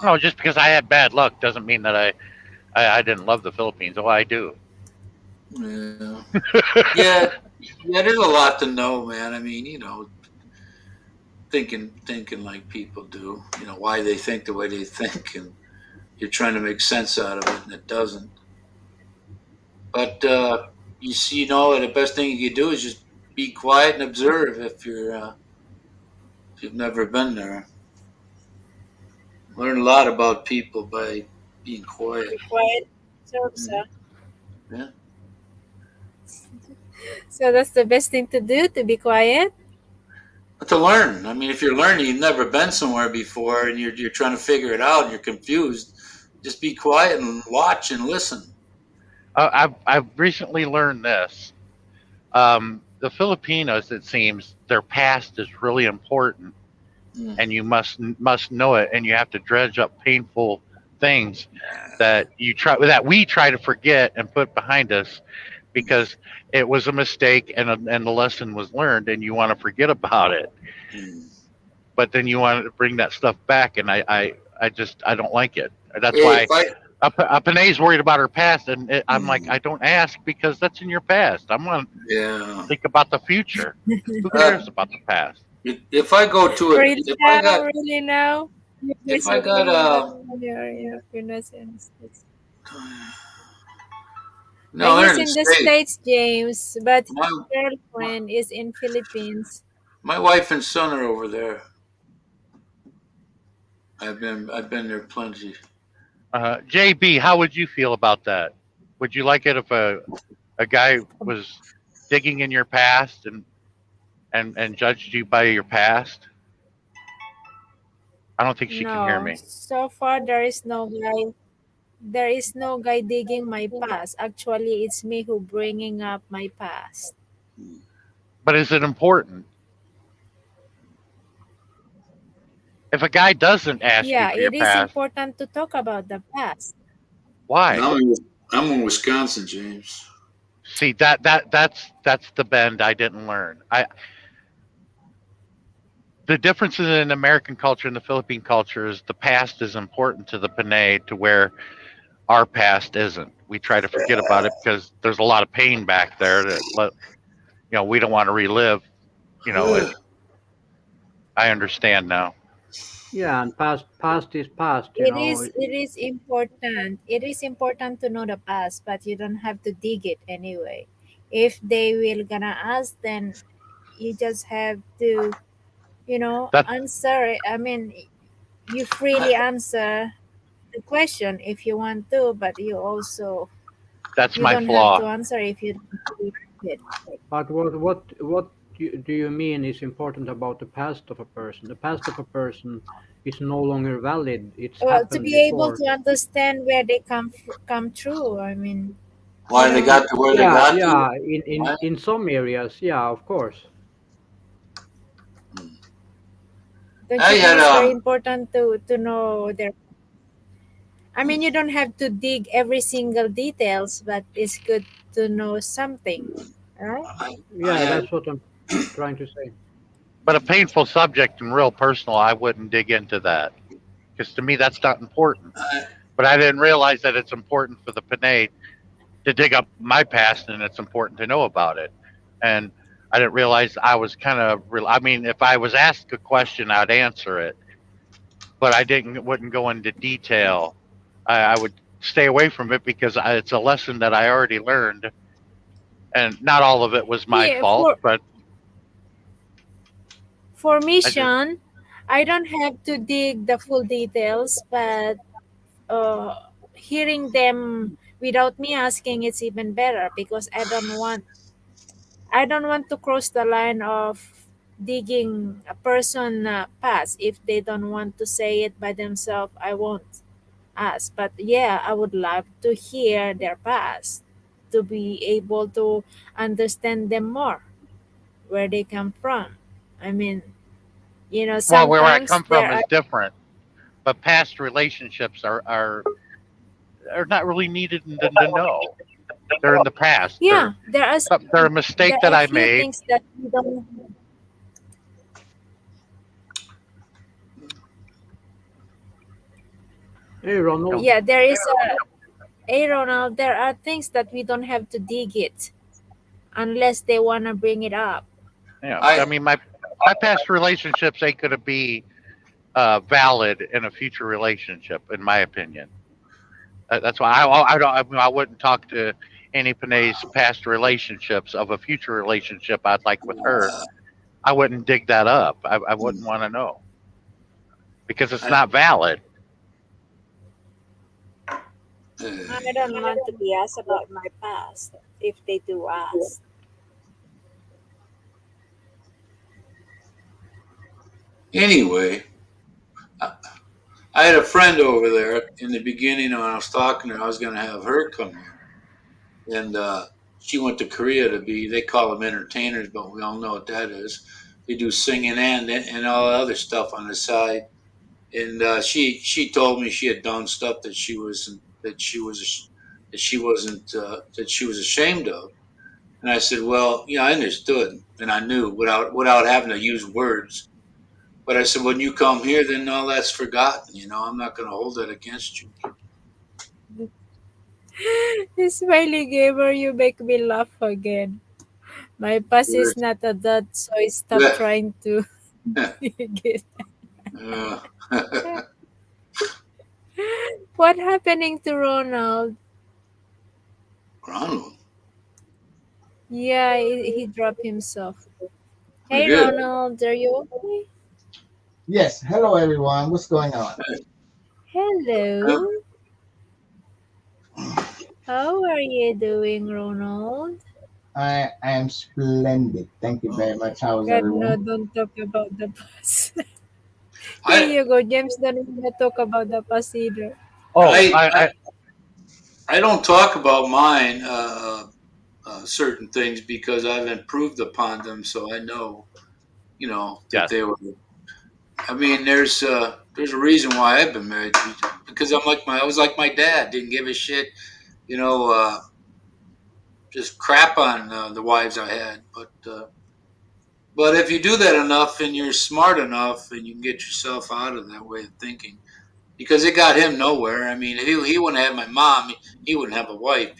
No, just because I had bad luck doesn't mean that I didn't love the Philippines. Oh, I do. Yeah. yeah, there's a lot to know, man. I mean, thinking like people do, why they think the way they think, and you're trying to make sense out of it, and it doesn't. But you see, the best thing you can do is just be quiet and observe if you've never been there. Learn a lot about people by being quiet. be quiet. So, Yeah. so that's the best thing to do, to be quiet. But to learn. I mean, if you're learning, you've never been somewhere before, and you're trying to figure it out, and you're confused. Just be quiet and watch and listen. I've recently learned this. The Filipinos, it seems, their past is really important, and you must know it, and you have to dredge up painful things that we try to forget and put behind us because it was a mistake and the lesson was learned, and you want to forget about it. But then you want to bring that stuff back, and I don't like it. That's why Panay's worried about her past, and I'm like, I don't ask because that's in your past. I'm going to think about the future. Who cares about the past? If I go to Really now? If I got you're not in the States. No, He's they're in the States, James, but his My- girlfriend is in Philippines. My wife and son are over there. I've been there plenty. JB, how would you feel about that? Would you like it if a guy was digging in your past and judged you by your past? I don't think she can hear me. So far, there is no guy. There is no guy digging my past. Actually, it's me who bringing up my past. But is it important? If a guy doesn't ask you for your it is past, important to talk about the past. why? I'm in Wisconsin, James. See, that's the bend I didn't learn. The differences in American culture and the Philippine culture is the past is important to the Panay to where our past isn't. We try to forget about it because there's a lot of pain back there that we don't want to relive. You know, I understand now. Yeah, and past is past. It is important. It is important to know the past, but you don't have to dig it anyway. If they will gonna ask, then you just have to, That answer it. I mean, you freely answer the question if you want to, but that's you my don't have to flaw. answer if you don't believe it. But what do you mean is important about the past of a person? The past of a person is no longer valid. It's Well, to happened be able before. to understand where they come true. I mean, you Why they know, got to where they Yeah, got to? yeah. In some areas, yeah, of course. don't I you think had it's very important to know their? I mean, you don't have to dig every single details, but it's good to know something, right? I Yeah, had that's what I'm trying to say. But a painful subject and real personal, I wouldn't dig into that because to me that's not important. I, But I didn't realize that it's important for the Panay to dig up my past and it's important to know about it. And I didn't realize I was kind of. I mean, if I was asked a question, I'd answer it, but I didn't wouldn't go into detail. I would stay away from it because it's a lesson that I already learned, and not all of it was my Yeah, fault. But for me, I just Sean, I don't have to dig the full details, but hearing them without me asking it's even better because I don't want to cross the line of digging a person past. If they don't want to say it by themselves, I won't ask. But yeah, I would love to hear their past to be able to understand them more, where they come from. I mean, well, where I sometimes come there from are. is different, but past relationships are not really needed to know. They're in the past. Yeah, there are They're a mistake there that are I few made. things that we don't. Hey, You Ronald. know, Yeah, there is a. Hey, Ronald, there are things that we don't have to dig it unless they wanna bring it up. yeah. I I mean, my past relationships ain't gonna be valid in a future relationship, in my opinion. That's why I don't. I, mean, I wouldn't talk to any Panay's past relationships of a future relationship I'd like with her. I wouldn't dig that up. I wouldn't want to know because it's I, not valid. I don't want to be asked about my past if they do ask. anyway, I had a friend over there in the beginning when I was talking to her. I was going to have her come here, and she went to Korea to be. They call them entertainers, but we all know what that is. They do singing and all the other stuff on the side. And she told me she had done stuff that she was ashamed of. And I said, well, yeah, I understood and I knew without having to use words. But I said, when you come here, then all that's forgotten. I'm not going to hold that against you. Smiley Gamer, you make me laugh again. My past is not a dot, so I stop Yeah. trying to dig it. Uh, What happening to Ronald? Ronald, Yeah, he dropped himself. we're Hey good. Ronald, are you okay? Yes, hello everyone. What's going on? Uh, Hello. How are you doing, Ronald? I am splendid. Thank you very much. How is God, no, everyone? don't talk about the past. Here I you go, James. Don't want to talk about the past either. Oh, I I don't talk about mine certain things because I've improved upon them, so I know that yes. they were. I mean, there's a reason why I've been married because I was like my dad, didn't give a shit, you know, just crap on the wives I had. But if you do that enough and you're smart enough and you can get yourself out of that way of thinking, because it got him nowhere. I mean, if he wouldn't have my mom, he wouldn't have a wife.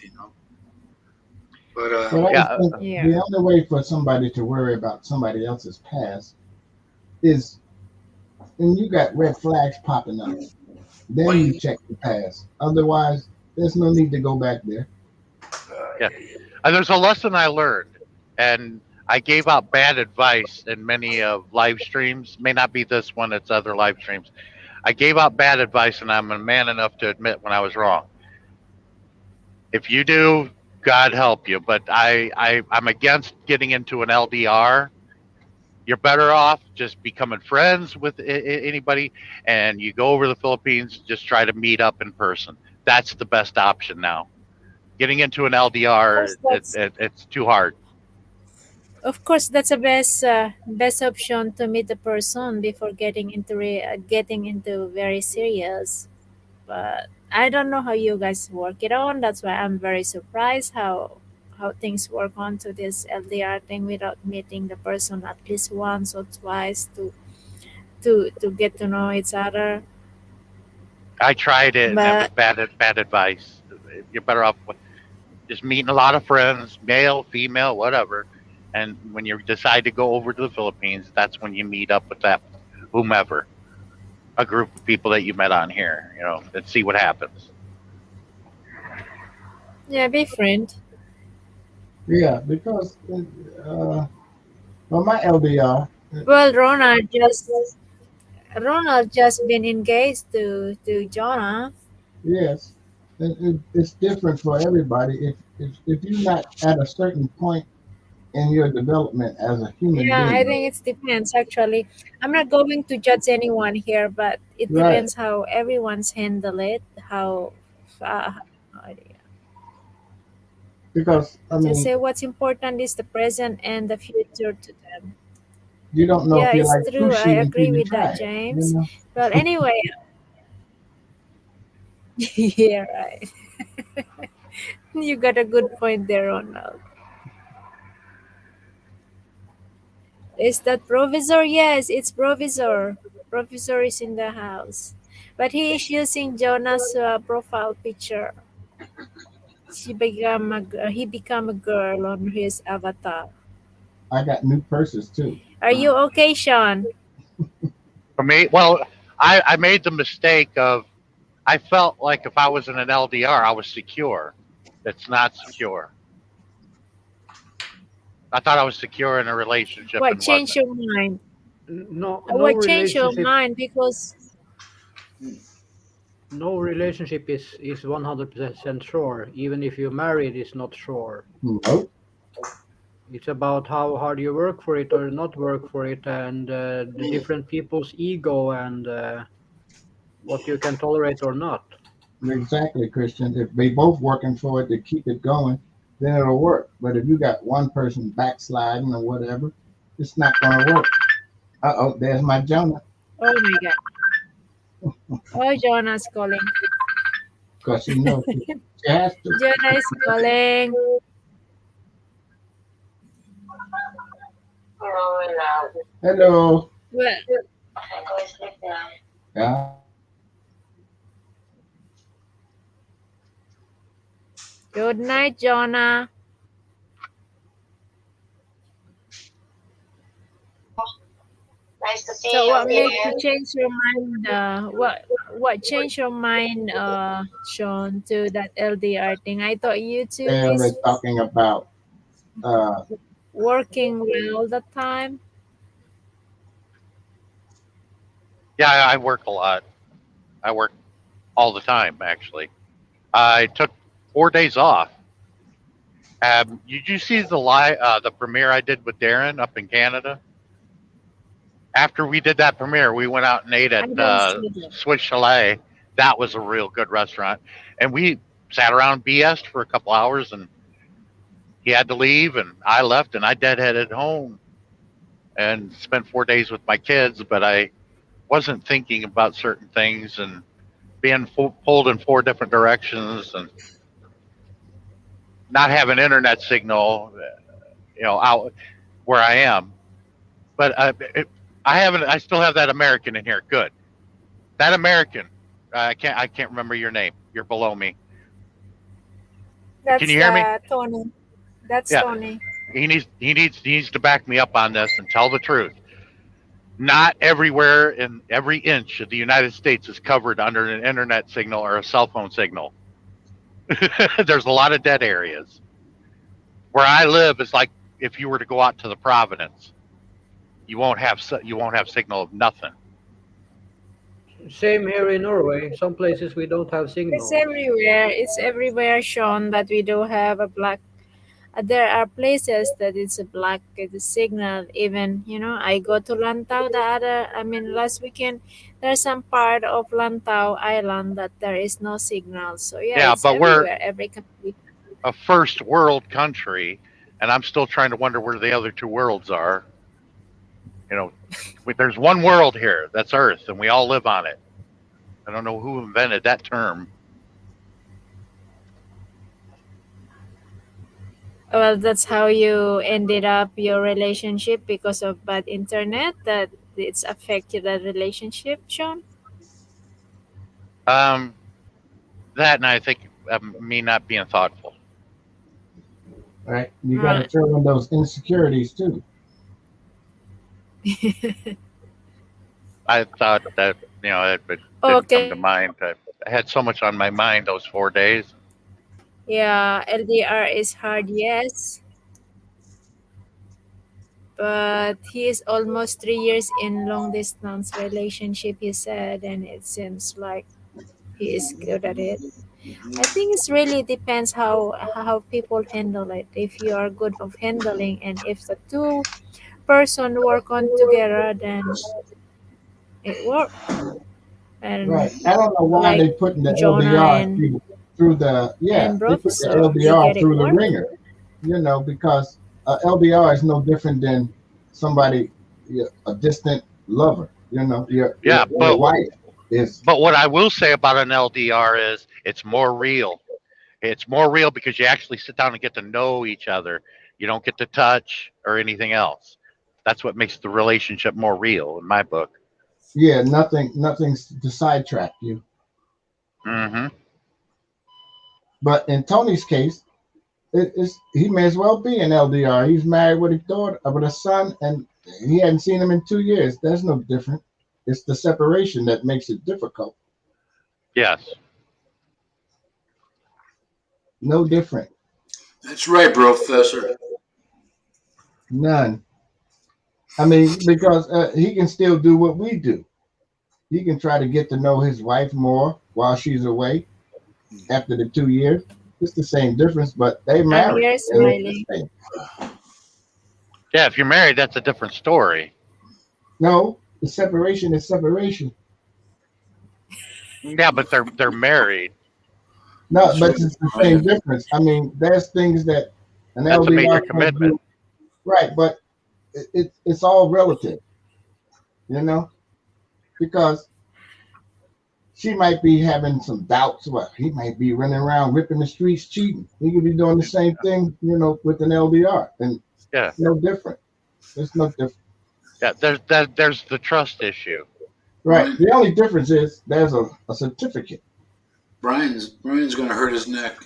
But Well, I Yeah. think Yeah. the only way for somebody to worry about somebody else's past is when you got red flags popping up. Then you check the past. Otherwise, there's no need to go back there. Yeah. There's a lesson I learned, and I gave out bad advice in many of live streams. May not be this one; it's other live streams. I gave out bad advice, and I'm a man enough to admit when I was wrong. If you do, God help you. But I'm against getting into an LDR. You're better off just becoming friends with anybody, and you go over to the Philippines. Just try to meet up in person. That's the best option now. Getting into an LDR, Of course, it's too hard. that's the best option to meet the person before getting into very serious. But I don't know how you guys work it on. That's why I'm very surprised how things work on to this LDR thing without meeting the person at least once or twice to get to know each other. I tried it, and it was But bad advice. You're better off with just meeting a lot of friends, male, female, whatever. And when you decide to go over to the Philippines, that's when you meet up with that whomever, a group of people that you met on here, and see what happens. yeah, be friend. Yeah, because well, my LDR, Well, Ronald just been engaged to Jonah. yes, it's different for everybody. If you're not at a certain point in your development as a human Yeah, I being, think it depends actually. I'm not going to judge anyone here, but it right? depends how everyone's handle it. Uh, Because I just mean, say what's important is the present and the future to them. you don't know Yeah, if you it's like true. I sushi until agree you with that, try it. You James. know, But anyway, yeah, right. You got a good point there, Ronald. Is that Provisor? Yes, it's Provisor. Provisor is in the house. But he is using Jonah's profile picture. He become a girl on his avatar. I got new purses too. Are you okay, Sean? For me, well, I made the mistake of I felt like if I was in an LDR, I was secure. It's not secure. I thought I was secure in a relationship What and changed wasn't. your mind? No What changed your relationship. mind? Because No relationship is 100% sure. Even if you're married, it's not sure. Nope. It's about how hard you work for it or not work for it, and the different people's ego and what you can tolerate or not. Exactly, Christian. If they both working for it to keep it going, then it'll work. But if you got one person backsliding or whatever, it's not gonna work. Oh, there's my Jonah. oh my god. Oh, Jonah's calling. Because she knows she has to. Jonah is calling. Hello. Well, Yeah. good night, Jonah. Nice to see So you what made again. you change your mind? What changed your mind, Sean, to that LDR thing? I thought you two And they're is talking about uh working well that time. Yeah, I work a lot. I work all the time, actually. I took 4 days off. Did you see the premiere I did with Darren up in Canada? After we did that premiere, we went out and ate I at don't see that. Swiss Chalet. That was a real good restaurant, and we sat around BS for a couple hours, and he had to leave, and I left, and I deadheaded home and spent 4 days with my kids. But I wasn't thinking about certain things and being pulled in four different directions and not having internet signal, out where I am. But I still have that American in here. Good. That American. I can't remember your name. You're below me. That's you hear me? Tony. That's Yeah. Tony. He needs to back me up on this and tell the truth. Not everywhere in every inch of the United States is covered under an internet signal or a cell phone signal. There's a lot of dead areas. Where I live is like if you were to go out to the Providence, you won't have signal of nothing. Same here in Norway. Some places we don't have signal. It's everywhere. It's everywhere, Sean, that we do have a black. There are places that it's a black signal. Even I go to Lantau last weekend. There's some part of Lantau Island that there is no signal. So Yeah, it's but we're everywhere. Every country. a first world country, and I'm still trying to wonder where the other two worlds are. There's one world here, that's Earth, and we all live on it. I don't know who invented that term. Well, that's how you ended up your relationship because of bad internet. That it's affected the relationship, Sean. That, and I think me not being thoughtful. Right. You got to Right. throw in those insecurities too. I thought that it didn't Okay. come to mind. I had so much on my mind those 4 days. Yeah, LDR is hard, yes. But he is almost 3 years in long distance relationship, he said, and it seems like he is good at it. I think it's really depends how people handle it. If you are good of handling, and if the two person work on together, then it works. And Right. I don't know why like they putting the Jonah LDR and through the and they put the Professor, you LDR get it through the work? ringer. Because LDR is no different than somebody, a distant lover. Your Yeah, wife is. but what I will say about an LDR is it's more real. It's more real because you actually sit down and get to know each other. You don't get to touch or anything else. That's what makes the relationship more real in my book. Yeah, nothing's to sidetrack you. Mm-hmm. But in Tony's case, he may as well be an LDR. He's married with a son, and he hadn't seen him in 2 years. That's no different. It's the separation that makes it difficult. Yes. No different. That's right, Professor. None. I mean, because he can still do what we do. He can try to get to know his wife more while she's away after the 2 years. It's the same difference, but they I'm married. here And smiling. it's the same. Yeah, if you're married, that's a different story. No, the separation is separation. Yeah, but they're married. No, but it's the same difference. I mean, there's things that an That's a LDR major can't commitment. do. Right, but it's all relative, because she might be having some doubts. Well, he might be running around ripping the streets cheating. He could be doing the same thing, with an LDR, and Yeah. no different. It's no different. Yeah, there's the trust issue. Right. The only difference is there's a certificate. Brian's going to hurt his neck.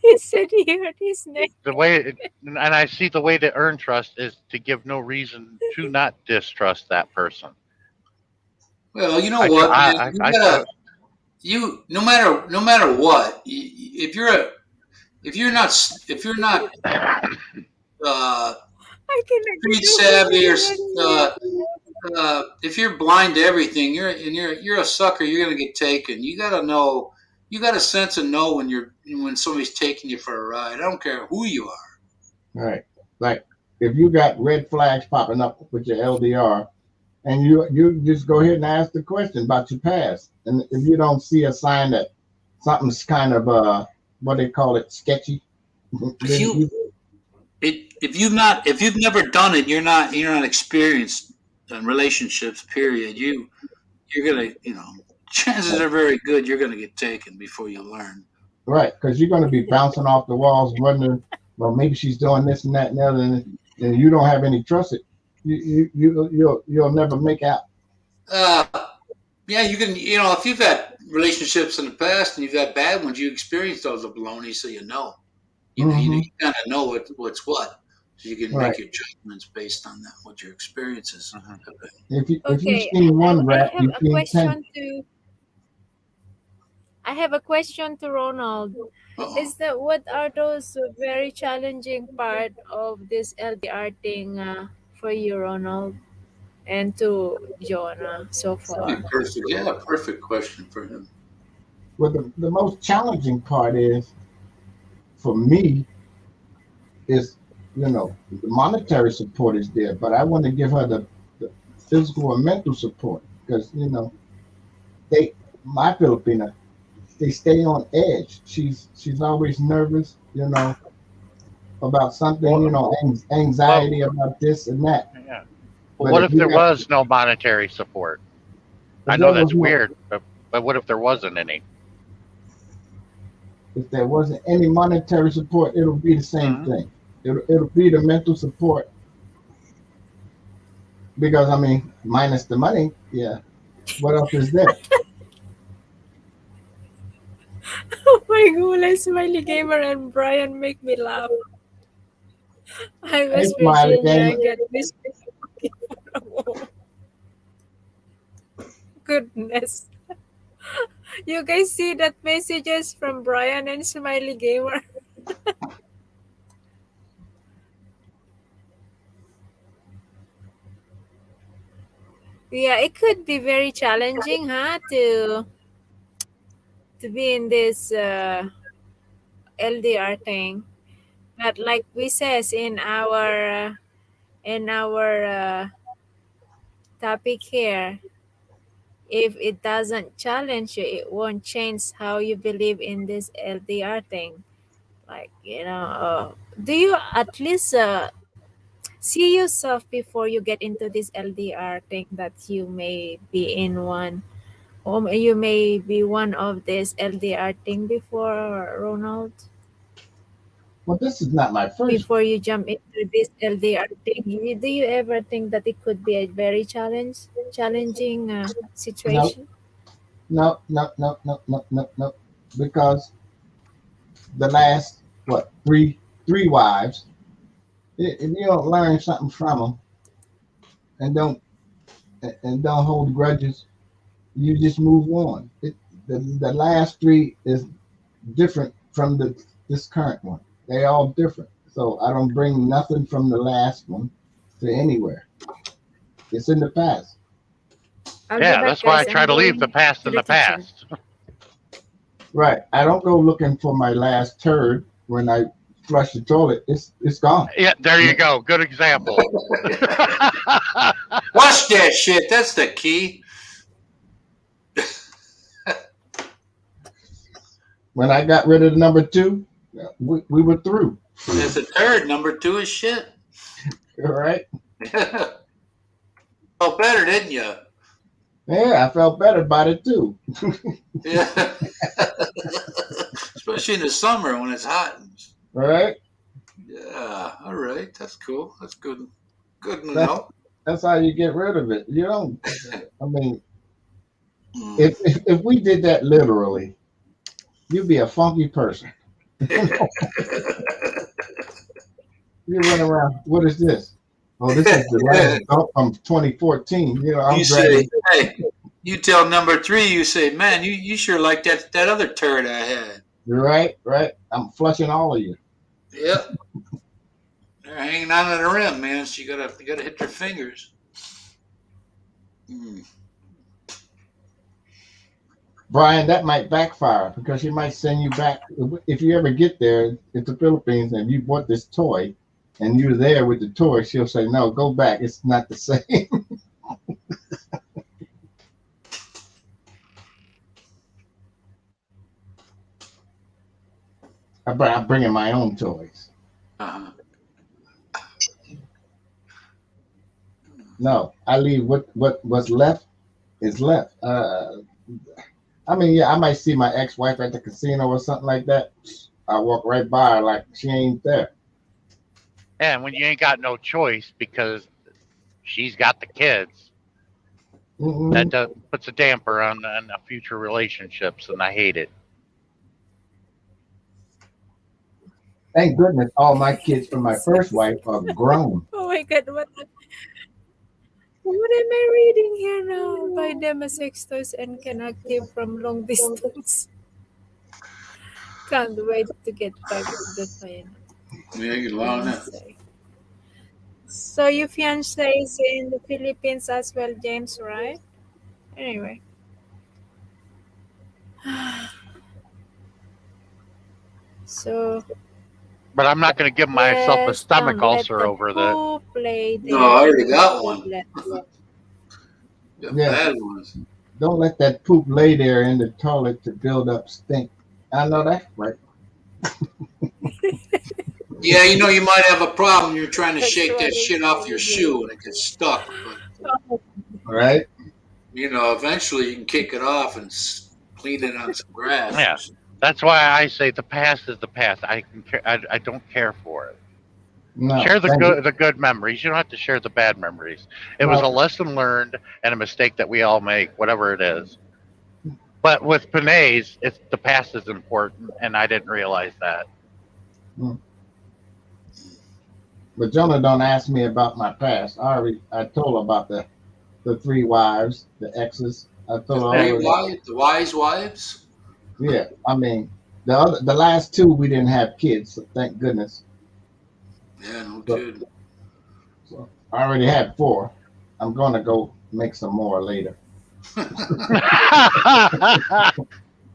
He said he hurt his neck. The way, and I see the way to earn trust is to give no reason to not distrust that person. Well, you know I- what? I- man? I- No matter what, if you're not I cannot street get savvy or over if you're blind to everything, you're a sucker. You're gonna get taken. You gotta know. You got a sense of know when somebody's taking you for a ride. I don't care who you are. Right. Like if you got red flags popping up with your LDR, and you just go ahead and ask the question about your past, and if you don't see a sign that something's kind of what they call it, sketchy, then If you've never done it, you're not experienced in relationships. Period. You're gonna chances are very good you're gonna get taken before you learn. right, because you're going to be bouncing off the walls, wondering, well, maybe she's doing this and that and the other, and you don't have any trust. You'll never make out. Yeah, you can. If you've had relationships in the past and you've had bad ones, you experienced all the baloney, so you know. You know, you kind of know what's what. So you can make your judgments based on that, what your experiences have been. If you've seen one rat, you've seen 10. I have a question to Ronald. Is that what are those very challenging part of this LDR thing for you, Ronald, and to Jonah so far? Perfect. Yeah, perfect question for him. Well, the most challenging part is, for me, is, the monetary support is there, but I want to give her the physical and mental support because, my Filipina, they stay on edge. She's always nervous, about something, anxiety about this and that. Yeah. Well, what if there was no monetary support? I know that's weird, but what if there wasn't any? If there wasn't any monetary support, it'll be the same thing. It'll be the mental support. Because, minus the money, yeah. What else is there? Oh my goodness, Smiley Gamer and Brian make me laugh. I was Virginia. I get this. Goodness. You guys see that messages from Brian and Smiley Gamer? Yeah, it could be very challenging, to be in this LDR thing. But like we says in our topic here, if it doesn't challenge you, it won't change how you believe in this LDR thing. Like, do you at least see yourself before you get into this LDR thing that you may be in one, or you may be one of this LDR thing before, Ronald? Well, this is not my first. Before you jump into this LDR thing, do you ever think that it could be a very challenging situation? No. Because the last, three wives, if you don't learn something from them and don't hold grudges, you just move on. The last three is different from this current one. They all different. So I don't bring nothing from the last one to anywhere. It's in the past. Yeah, that's why I try to leave the past in the past. Right. I don't go looking for my last turd when I flush the toilet. It's gone. Yeah, there you go. Good example. Watch that shit. That's the key. When I got rid of number 2, we were through. That's a turd. Number 2 is shit. All right. Felt better, didn't you? Yeah, I felt better about it too. Yeah. Especially in the summer when it's hot. All right. Yeah. All right. That's cool. That's good. Good to know. That's how you get rid of it. You don't. If we did that literally, you'd be a funky person. You run around. What is this? Oh, this is the last adult from 2014. I'm say, hey, you tell number 3, you say, man, you sure like that other turd I had. You're right. I'm flushing all of you. Yep. They're hanging on to the rim, man. So you gotta hit your fingers. Brian, that might backfire because she might send you back. If you ever get there in the Philippines and you bought this toy and you're there with the toy, she'll say, no, go back. It's not the same. I'm bringing my own toys. Uh-huh. No, I leave what's left is left. I might see my ex-wife at the casino or something like that. I walk right by her like she ain't there. And when you ain't got no choice because she's got the kids. Mm-mm. That puts a damper on the future relationships, and I hate it. Thank goodness all my kids from my first wife are grown. Oh my God, what am I reading here now? By Demasextos and can active from long distance. Can't wait to get back to the China. Yeah, you learn that. Fiance. So your fiance is in the Philippines as well, James, right? Anyway. So But I'm not going to give myself a yes, stomach don't let ulcer the over that. poop lay there. No, I already got one. Let- The Yeah. bad ones. Don't let that poop lay there in the toilet to build up stink. I know that's right. Yeah, you know, you might have a problem. You're trying to That's shake what that they shit off your say. shoe and it gets stuck. But, Right? you know, eventually you can kick it off and clean it on some grass. Yeah. That's why I say the past is the past. I don't care for it. No. Share the thank you. good memories. You don't have to share the bad memories. It was a No. lesson learned and a mistake that we all make, whatever it is. But with Panay's, it's the past is important, and I didn't realize that. But Jonah don't ask me about my past. I told her about the three wives, the exes. I told her all Three of that. wives, the wise wives. Yeah. I mean the last two we didn't have kids, so thank goodness. Yeah, no So, kidding. so I already had 4. I'm gonna go make some more later.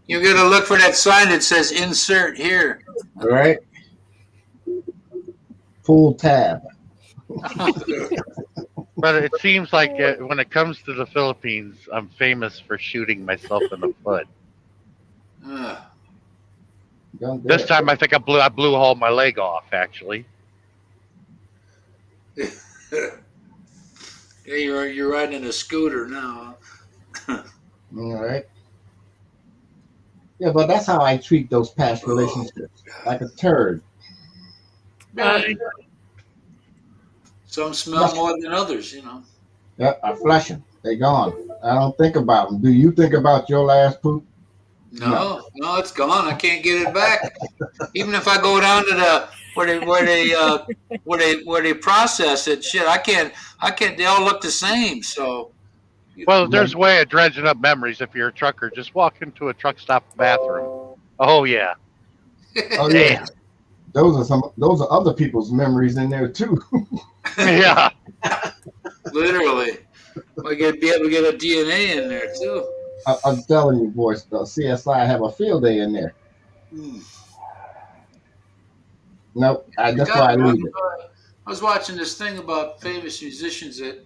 You gotta look for that sign that says "Insert here." All right. Full tab. But it seems like when it comes to the Philippines, I'm famous for shooting myself in the foot. Don't do This it. time, I think I blew all my leg off. Actually, Yeah, you're riding a scooter now. All right. Yeah, but that's how I treat those past relationships, like a turd. Some smell more than others, you know. Yeah, I flush them. They gone. I don't think about them. Do you think about your last poop? No, it's gone. I can't get it back. Even if I go down to the where they process it, shit, I can't. They all look the same. So, well, there's a way of dredging up memories. If you're a trucker, just walk into a truck stop bathroom. Oh yeah. Oh yeah. Those are other people's memories in there too. Yeah. literally, I could be able to get a DNA in there too. I'm telling you, boys, the CSI have a field day in there. Nope, that's why I leave it. I was watching this thing about famous musicians that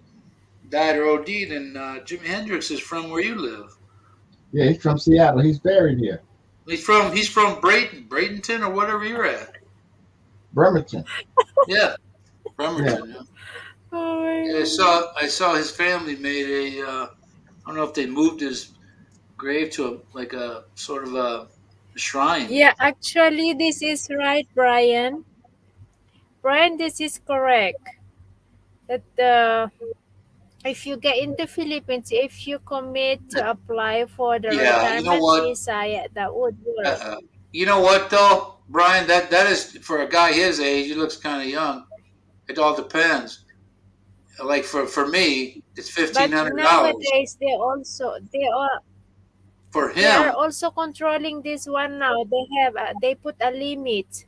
died or OD'd, and Jimi Hendrix is from where you live. Yeah, he's from Seattle. He's buried here. He's from Bradenton, or whatever you're at. Bremerton. Yeah, Bremerton. Yeah. Oh my Yeah, I saw his family made a. I don't know if they moved his grave to a sort of a shrine. Yeah, actually, this is right, Brian. Brian, this is correct. That if you get in the Philippines, if you commit to apply for the Yeah, you know retirement what? visa, yeah, that would work. You know what though, Brian? That is for a guy his age. He looks kind of young. It all depends. Like for me, it's But $1,500 nowadays, for they are him. also controlling this one now. They put a limit.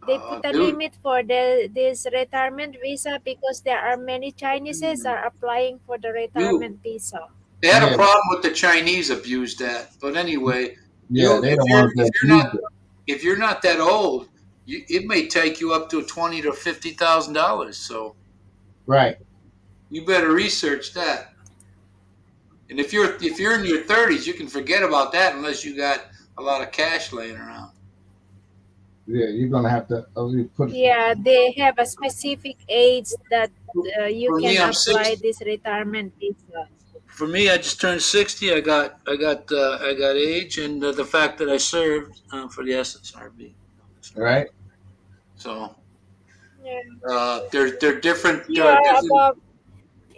They put a Dude, limit for this retirement visa because there are many Chineses are applying for the retirement visa. they had a Yeah. problem with the Chinese abused that. But anyway, Yeah, they're the ones that used it. if you're not that old, it may take you up to $20,000 to $50,000. So Right. you better research that. And if you're in your 30s, you can forget about that unless you got a lot of cash laying around. Yeah, you're gonna have to put. Yeah, they have a specific age that you For can me, I'm apply 60. this retirement visa. For me, I just turned 60. I got age and the fact that I served for the SSRB. Right. So Yeah. they're different. You are above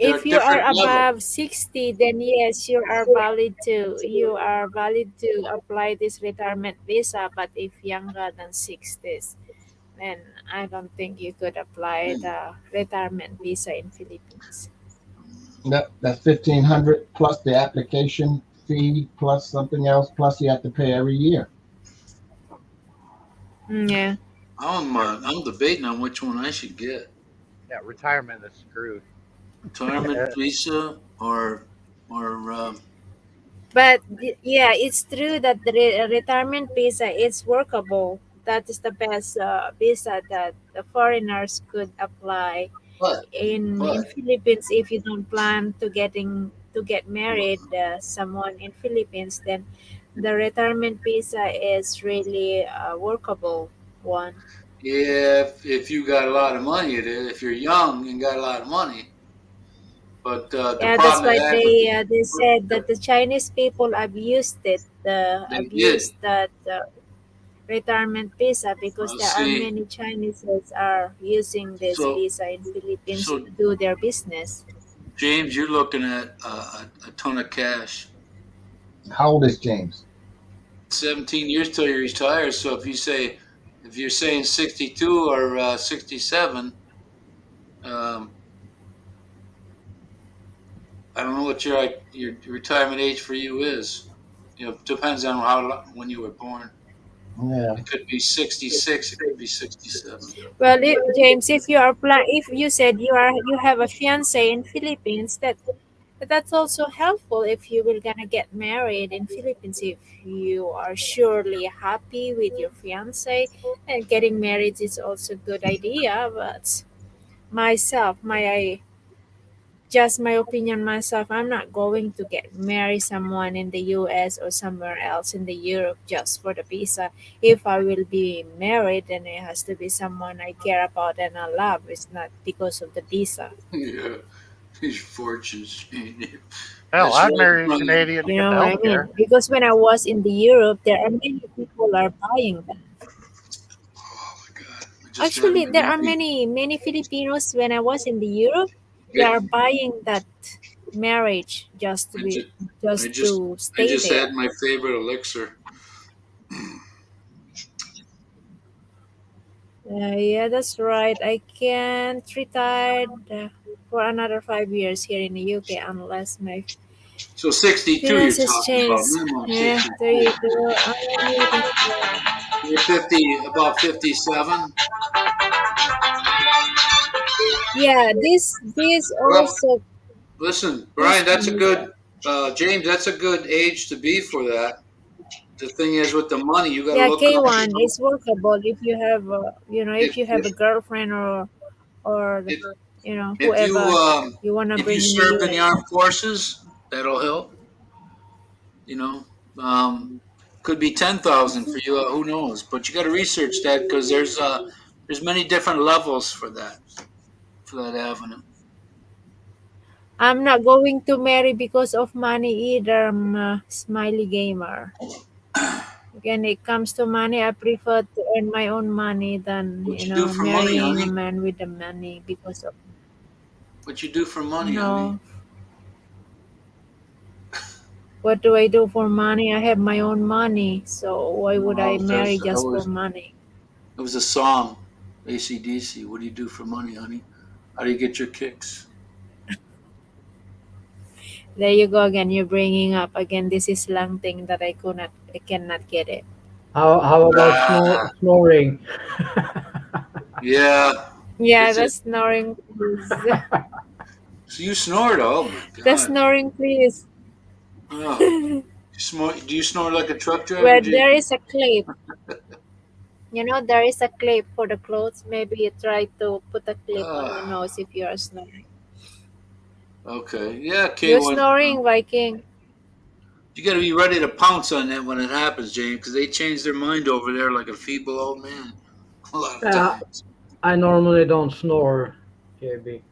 There are If you are different levels. above 60, then yes, you are valid to apply this retirement visa. But if younger than 60s, then I don't think you could apply the retirement visa in Philippines. That's 1,500 plus the application fee plus something else plus you have to pay every year. Yeah. I'm debating on which one I should get. Yeah, retirement is screwed. Retirement visa or But yeah, it's true that the retirement visa is workable. That is the best visa that the foreigners could apply but in but Philippines. If you don't plan to get married someone in Philippines, then the retirement visa is really a workable one. yeah, if you got a lot of money, it is. If you're young and got a lot of money, but the Yeah, that's problem why I had with they said that the Chinese people abused it, they did. abused that retirement visa because there are See, many Chinese are using this so visa in Philippines so to do their business. James, you're looking at a ton of cash. How old is James? 17 years till you retire. So if you're saying 62 or 67, um, I don't know what your retirement age for you is. Depends on when you were born. Yeah. It could be 66. It could be 67. Well, James, if you said you have a fiance in Philippines, that's also helpful if you will gonna get married in Philippines. If you are surely happy with your fiance, and getting married is also a good idea. But myself, just my opinion myself, I'm not going to get marry someone in the US or somewhere else in the Europe just for the visa. If I will be married, then it has to be someone I care about and I love. It's not because of the visa. Yeah, these fortunes. Hell, That's I'd right, marry a brother. Canadian to You get know the what health I care. mean? Because when I was in the Europe, there are many people are buying that. Oh my God! I just had Actually, my there are meeting. many Filipinos when I was in the Europe. They I are buying that marriage just to be just, I just just, to I stay just had there. my favorite elixir. Yeah, that's right. I can't retire for another 5 years here in the UK unless my So 62, you're finances talking about change. minimum Yeah, there 62. you go. I am waiting for. You're 50, about 57. Yeah, this Well, also listen, this Brian, that's a one is good, James, that's a good age to be for that. The thing is, with the money, you got to yeah look up. K1 is workable if you have if If you have if a girlfriend or if if you whoever you wanna if you bring in the served in the US. armed forces, that'll help. You know, um, could be 10,000 for you. Who knows? But you got to research that because there's many different levels for that avenue. I'm not going to marry because of money either. I'm a smiley gamer. When it comes to money, I prefer to earn my own money than, What you do for money, marrying a honey? man with the money because of, What you do for money, honey? no. What do I do for money? I have my own money. So why would I No, marry just for money? that was a song, AC/DC. What do you do for money, honey? How do you get your kicks? There you go again. You're bringing up again. This is lang thing that I cannot get it. How about Ah, snoring? yeah. Yeah, Is the it? snoring, please. So you snored? Oh my The God. snoring, please. Oh, do you snore like a truck driver, Where Jay? there is a clip, there is a clip for the clothes. Maybe you try to put a clip on your Ah, nose if you are snoring. okay. Yeah, You K1. snoring, Viking. You got to be ready to pounce on that when it happens, James, because they change their mind over there like a feeble old man a lot of Yeah, times. I normally don't snore, JB.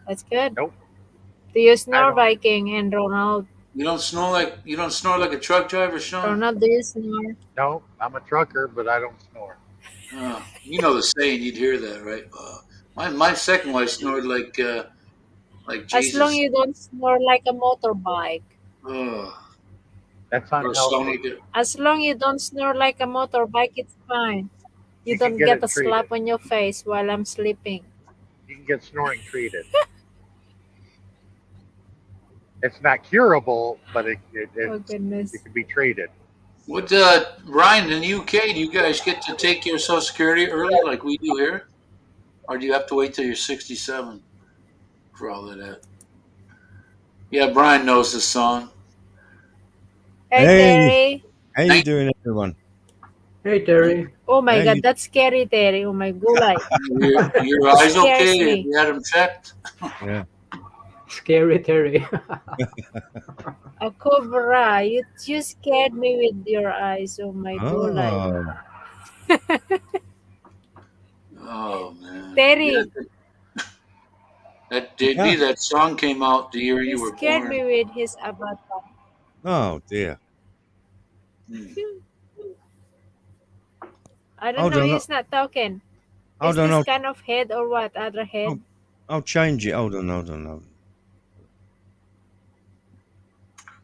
That's good. Nope, Do you I snore, don't. Viking and Ronald? You don't snore like a truck driver, Sean. Ronald, do you snore? No, I'm a trucker, but I don't snore. You know the saying. You'd hear that, right? My second wife snored like like As long Jesus. you don't snore like a motorbike. Oh, That's or sound unhealthy. like it. As long you don't snore like a motorbike, it's fine. You You can don't get get it a slap treated. on your face while I'm sleeping. You can get snoring treated. It's not curable, but Oh goodness. it can be treated. What, Ryan, in the UK, do you guys get to take your Social Security early like we do here? Or do you have to wait till you're 67 for all of that? Yeah, Brian knows the song. Hey Hey, Terry. how you doing, everyone? Hey, Terry. Oh my How god, you? that's scary, Terry. Oh my gulay. Your It eyes scares okay? Have me. you had them checked? Yeah. Scary Terry. A cobra. You scared me with your eyes. Oh my gulay. Oh, Oh man. Yeah, Terry, that yeah. JB, that song came out the year he you were scared born. me with his avatar. Oh dear. Hmm. I don't Hold know. on. He's not talking. Is Hold on. this kind of head or what? Other head? I'll change it. Hold on. Hold on. Hold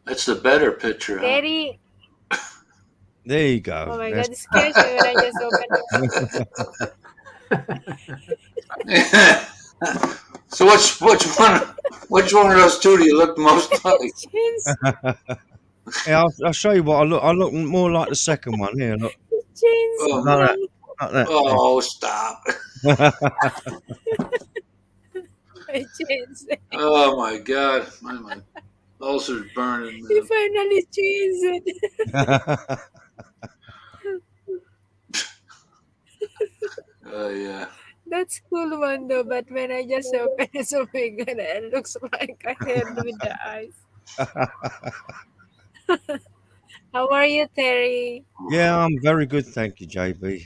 That's the better picture, huh? Terry. on. There you go. Oh my That's god, it scares me when I just open it. So which one of those two do you look most like? Jeans. yeah, I'll show you what I look. I look more like the second one. Here, look Jeans. Oh, like that. No. Like that. oh stop. My jeans. Oh my god. My ulcer's burning, He man. finally changed it. Oh yeah. That's cool one though, but when I just open it, oh my god, it looks like a head with the eyes. How are you, Terry? yeah, I'm very good, thank you, JB.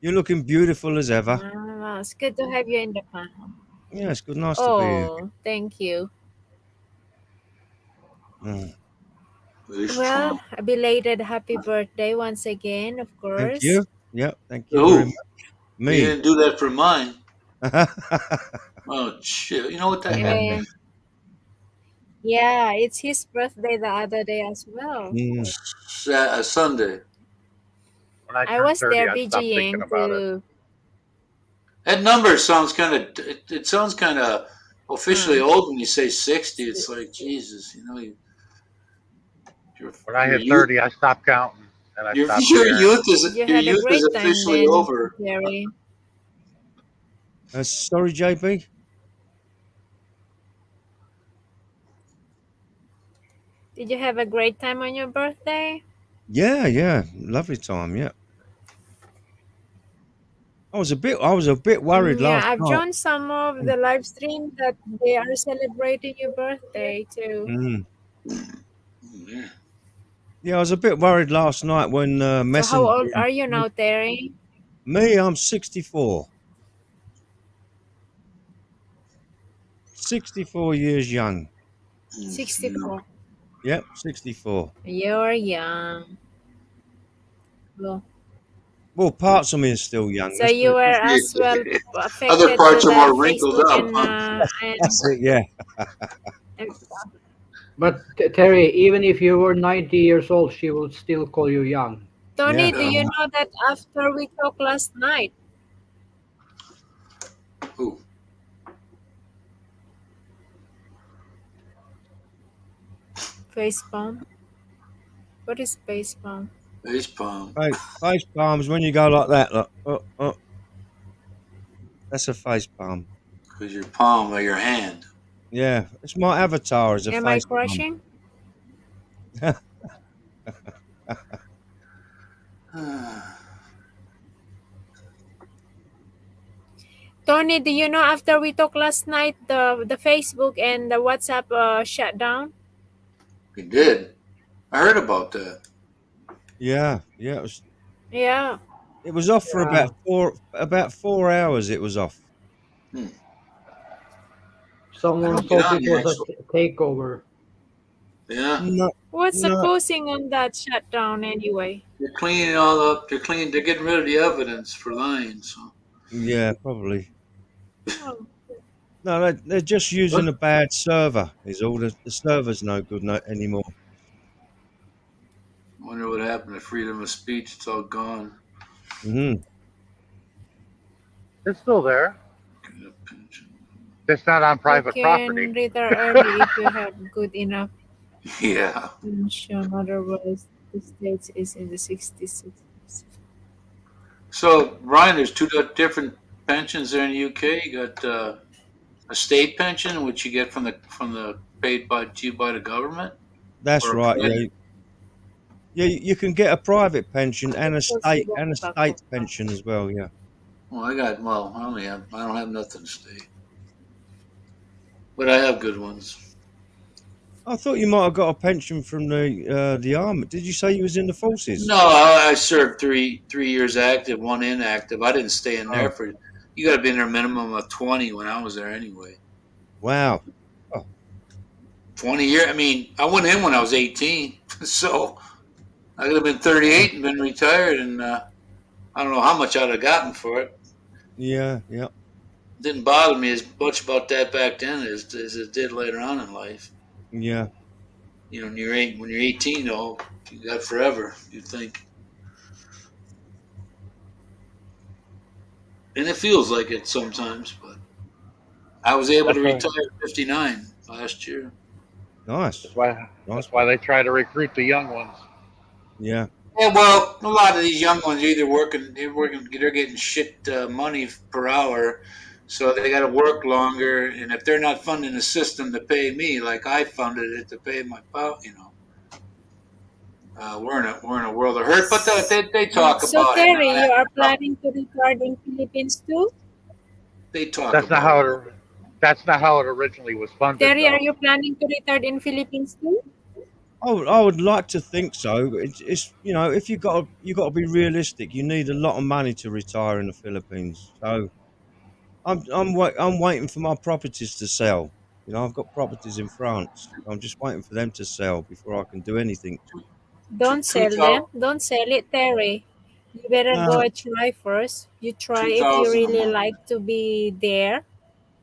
You're looking beautiful as ever. Ah, it's good to have you in the panel. Yeah, it's good, nice to be here. Oh, thank you. Mm. Well, a belated happy birthday once again, of Thank course. you. Yep, thank you very Ooh, much. you Me. didn't do that for mine. Oh shit. You know what the heck? And yeah, it's his birthday the other day as well. Mm. Sunday. When I I turned was 30, there I stopped thinking BGing about it. to. That number sounds kind of. It sounds kind of officially old when you say 60. It's like Jesus, you know. When I Your hit youth, 30, I stopped counting and I your, stopped your caring. youth is You your had a youth is great time officially then, over. Terry. Sorry, JB. Did you have a great time on your birthday? Yeah, lovely time. Yeah, I was a bit worried Yeah, last I've night. joined some of the live stream that they are celebrating your birthday too. Mm. Yeah. Yeah, I was a bit worried last night when So how Messenger. old are you now, Terry? Me, I'm 64. 64 years young. 64. Yep, 64. You're young. Well, parts of me are still young. So let's you put were it- as well Other affected parts to are the more wrinkled Facebook up. and, Huh? That's it. Yeah. and But Terry, even if you were 90 years old, she would still call you young. Tony, Yeah. do you know that after we talked last night, Ooh. facepalm? What is facepalm? Face palm. Face palms when you go like that. Look. That's a face palm. Because your palm or your hand. Yeah, it's my avatar as a Am I face palm. crushing? Tony, do you know after we talked last night, the Facebook and the WhatsApp shut down? You did. I heard about that. Yeah, Yeah. it was off for Yeah. about 4 hours. It was off. Someone don't get thought on it there, was a takeover. Yeah. No, What's the no. posing on that shutdown anyway? They're cleaning it all up. They're getting rid of the evidence for lying. So Yeah, probably. Oh. No, they're just using a bad server. Is all. The server's no good anymore. Wonder what happened to freedom of speech. It's all gone. Hmm. It's still there. Get a pension. It's not on You private property. can retire early if you have good enough Yeah. pension. Otherwise, the states is in the 66. So, Ryan, there's two different pensions there in the UK. You got a state pension, which you get from the paid by to you by the government, That's or a right. private. Yeah. Yeah. You can get a private pension and a Because you state pension as well. Yeah. Well, I don't have nothing to state, but I have good ones. I thought you might have got a pension from the army. Did you say you was in the forces? No, I served 3 years active, one inactive. I didn't stay in there Oh, for. You got to be in there a minimum of 20 when I was there anyway. wow. 20 years. I mean, I went in when I was 18, so I could have been 38 and been retired, and I don't know how much I'd have gotten for it. Yeah. Yeah. Didn't bother me as much about that back then as it did later on in life. Yeah. You know, when you're 18, though, you got forever. You think, and it feels like it sometimes. But I was able to That's retire at 59 last year. Nice. why. Nice. That's why they try to recruit the young ones. Yeah. Yeah, well, a lot of these young ones are either they're getting shit money per hour, so they got to work longer. And if they're not funding the system to pay me, like I funded it to pay my we're in a world of hurt. But they talk So about it Terry, now. you are planning to retire in Philippines too? They talk That's not about how it. it. That's not how it originally was funded, Terry, are though. you planning to retire in Philippines too? I would like to think so. It's if you got to be realistic. You need a lot of money to retire in the Philippines. So I'm waiting for my properties to sell. I've got properties in France. I'm just waiting for them to sell before I can do anything. Don't sell them. Don't sell it, Terry. You better go Uh, and try first. You try if you 2,000 a really month. like to be there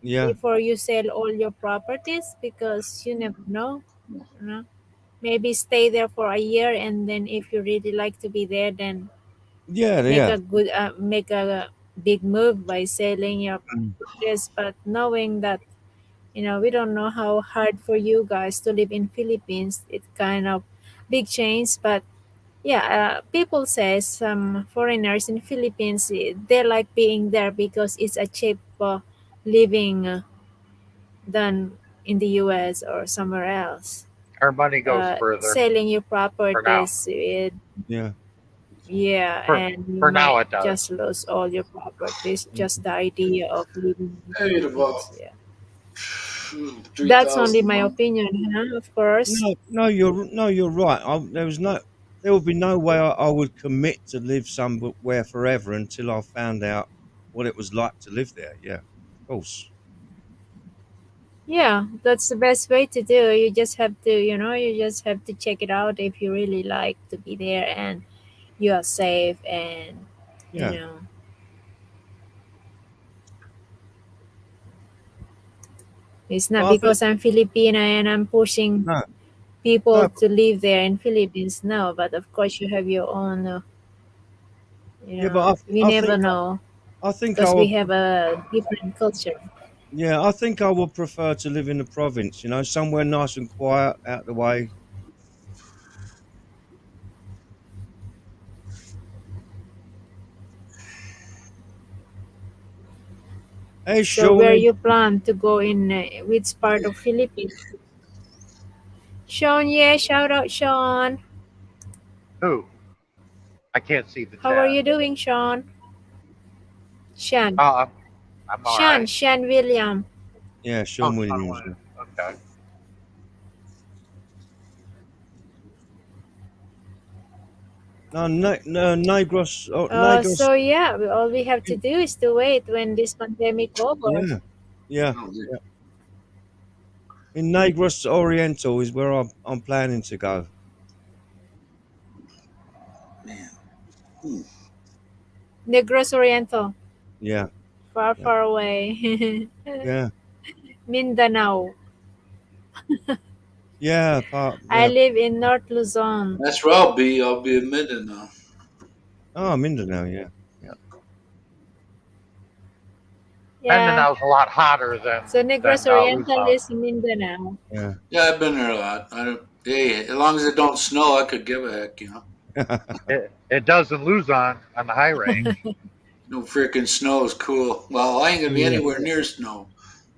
yeah, before you sell all your properties because you never know. You know? Maybe stay there for a year and then if you really like to be there, then yeah, yeah. make a big move by selling your Mm. properties. But knowing that we don't know how hard for you guys to live in Philippines, it's kind of big change. But yeah, people say some foreigners in Philippines they like being there because it's a cheap living than in the US or somewhere else. Our money goes further Selling your for now. properties, Yeah. yeah, For and you for now, might it does. just lose all your properties. Just the idea of living in the Paid about Philippines. Yeah, 3,000 that's only a my month. opinion, huh? Of course. No, you're right. There would be no way I would commit to live somewhere forever until I found out what it was like to live there. Yeah, of course. Yeah, that's the best way to do. You just have to check it out if you really like to be there and you are safe and you Yeah. know it's not But I think because I'm Filipina and I'm pushing no, people no. to live there in Philippines. No, but of course you have your own. Yeah, but We I never think know I think I because we would. have a different culture. Yeah, I think I would prefer to live in the province. Somewhere nice and quiet, out the way. Hey, So where Shawnee. you plan to go in which part of Philippines? Sean, yeah, shout out Sean. Who? I can't see the How are chat. you doing, Sean? Shan. Oh, I'm all right. Shan William. Yeah, Oh, Sean Sean Williams. Williams. Okay. No, Negros. Oh, Negros. So yeah, all we have to do is to wait when this pandemic over. Yeah, yeah. Oh, In Negros Oriental is where I'm planning to go. man. Negros Oriental, Yeah, far yeah, far away. yeah. Mindanao. Yeah, part. I Yeah. live in North Luzon. That's where I'll be. I'll be in Mindanao. Oh, Mindanao. Yeah. Yeah. Yeah. Mindanao's a lot hotter So than Negros Oriental Luzon. is Mindanao. Yeah. Yeah, I've been there a lot. I don't. Hey, as long as it don't snow, I could give a heck. It does in Luzon on the high range. No freaking snow is cool. Well, I ain't gonna be Yeah. anywhere near snow.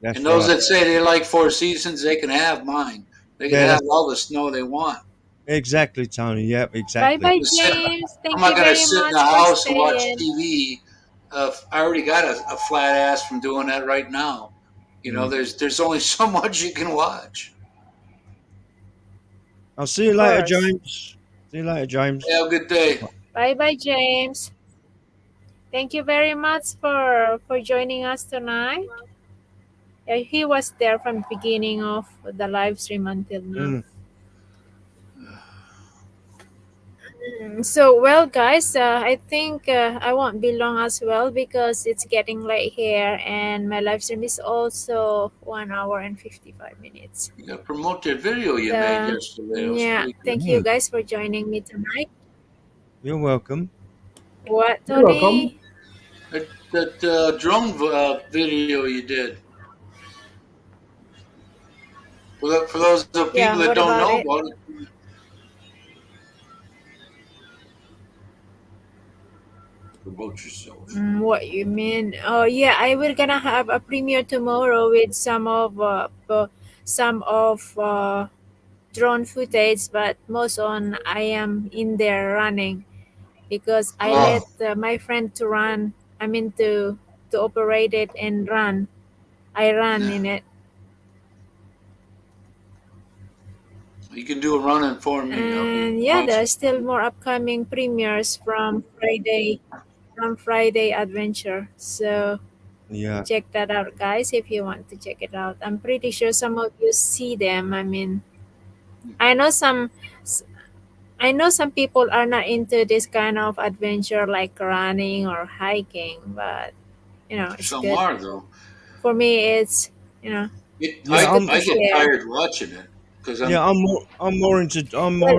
That's And those right. that say they like four seasons, they can have mine. They can Yeah, have all the snow they want. exactly, Tony. Yep, Bye exactly. bye, Just sit- James. I'm Thank not you gonna very sit in much the for house and watch staying. TV. I already got a flat ass from doing that right now. There's only so much you can watch. I'll see you Of later, course. James. See you later, James. Have a good day. Bye bye, James. Thank you very much for joining us tonight. Yeah, he was there from the beginning of the live stream until now. So, well, guys, I think I won't be long as well because it's getting late here, and my live stream is also 1 hour and 55 minutes. You gotta promote that video you made yesterday. It was Yeah, pretty good. thank you guys for joining me tonight. You're welcome. What, You're welcome. Tony? That drone video you did. For those of people Yeah, that what don't about know it? about it, promote yourself. What you mean? Oh yeah, I will gonna have a premiere tomorrow with some of drone footage, but most on I am in there running because I Oh. let my friend to run. I mean to operate it and run. I run in it. You can do a running for me. And yeah, there's still more upcoming premieres from Friday Adventure. So Yeah. check that out, guys, if you want to check it out. I'm pretty sure some of you see them. I mean, I know some people are not into this kind of adventure like running or hiking, but it's Some good. are though. For me, it's Yeah, I get tired watching it because Yeah, I'm more into Well,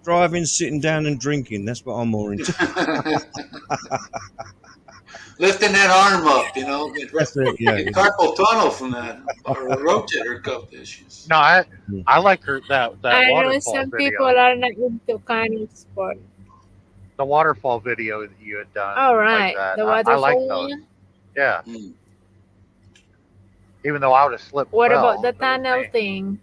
driving, sitting down and drinking. That's what I'm more into. lifting that arm up. That's it. Yeah. Get carpal tunnel from that or rotator cuff issues. No, I like that I know waterfall some video. people are not into kind of sport. The waterfall video that you had done. All right, like that. the I like waterfall those. one. Yeah. Even though I would have slipped. What fell, about the it was tunnel me. thing?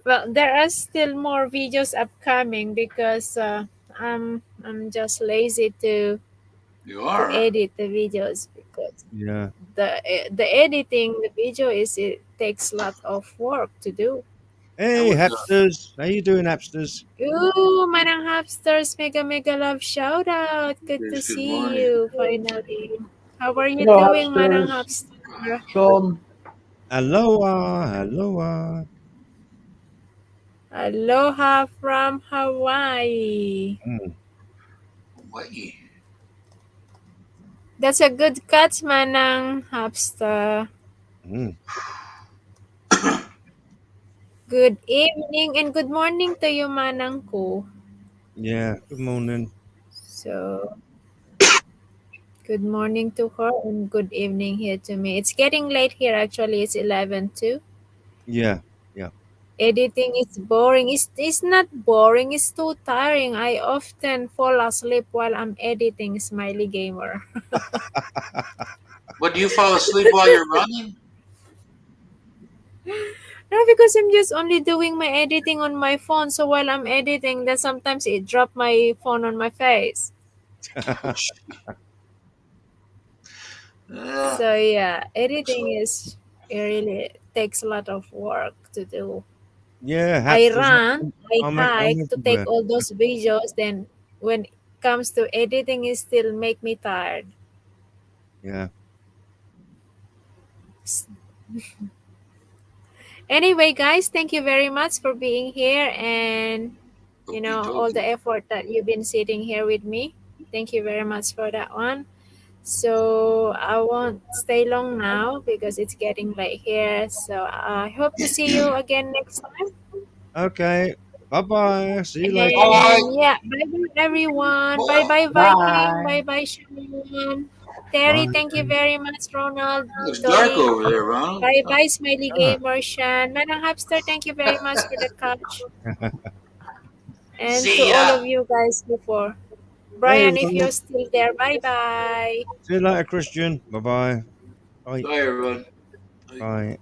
Well, there are still more videos upcoming because I'm just lazy to You are. edit the videos because Yeah. the editing the video it takes a lot of work to do. Hey, Hapsters. How you doing, Hapsters? Ooh, Manang Hapsters, mega love shout out. Good to Yes, good see morning. you finally. How are you Hello, doing, Manang Hapsters. Hapster? Sean. Aloha, aloha. Aloha from Hawaii. Hawaii. That's a good catch, Manang Hapster. Good evening and good morning to you, Manang ko. Yeah. Good morning. So, good morning to her and good evening here to me. It's getting late here actually. It's 11 too. Yeah. Yeah. Editing is boring. It's not boring. It's too tiring. I often fall asleep while I'm editing Smiley Gamer. What, do you fall asleep while you're running? No, because I'm just only doing my editing on my phone. So while I'm editing, then sometimes it drop my phone on my face. So yeah, editing is it really takes a lot of work to do. Yeah. I Hapsters. run, I I'm hike to take everywhere. all those videos. Then when it comes to editing, it still make me tired. Yeah. Anyway, guys, thank you very much for being here and all the effort that you've been sitting here with me. Thank you very much for that one. So I won't stay long now because it's getting late here. So I hope to see you again next time. Okay. Bye bye. See you later. And yeah, bye bye everyone. Bye bye Viking. Bye. Bye bye Sean. Terry, Bye. thank you very much, Ronald. Looks dark Tony. over there, Ronald. Bye bye Smiley Ah. Gamer Shan. Manang Hamster, thank you very much for the couch. And See to all ya. of you guys before. Hey, Brian, if bye. you're still there, bye bye. See you later, Christian. Bye bye. Bye. Bye, everyone. Bye.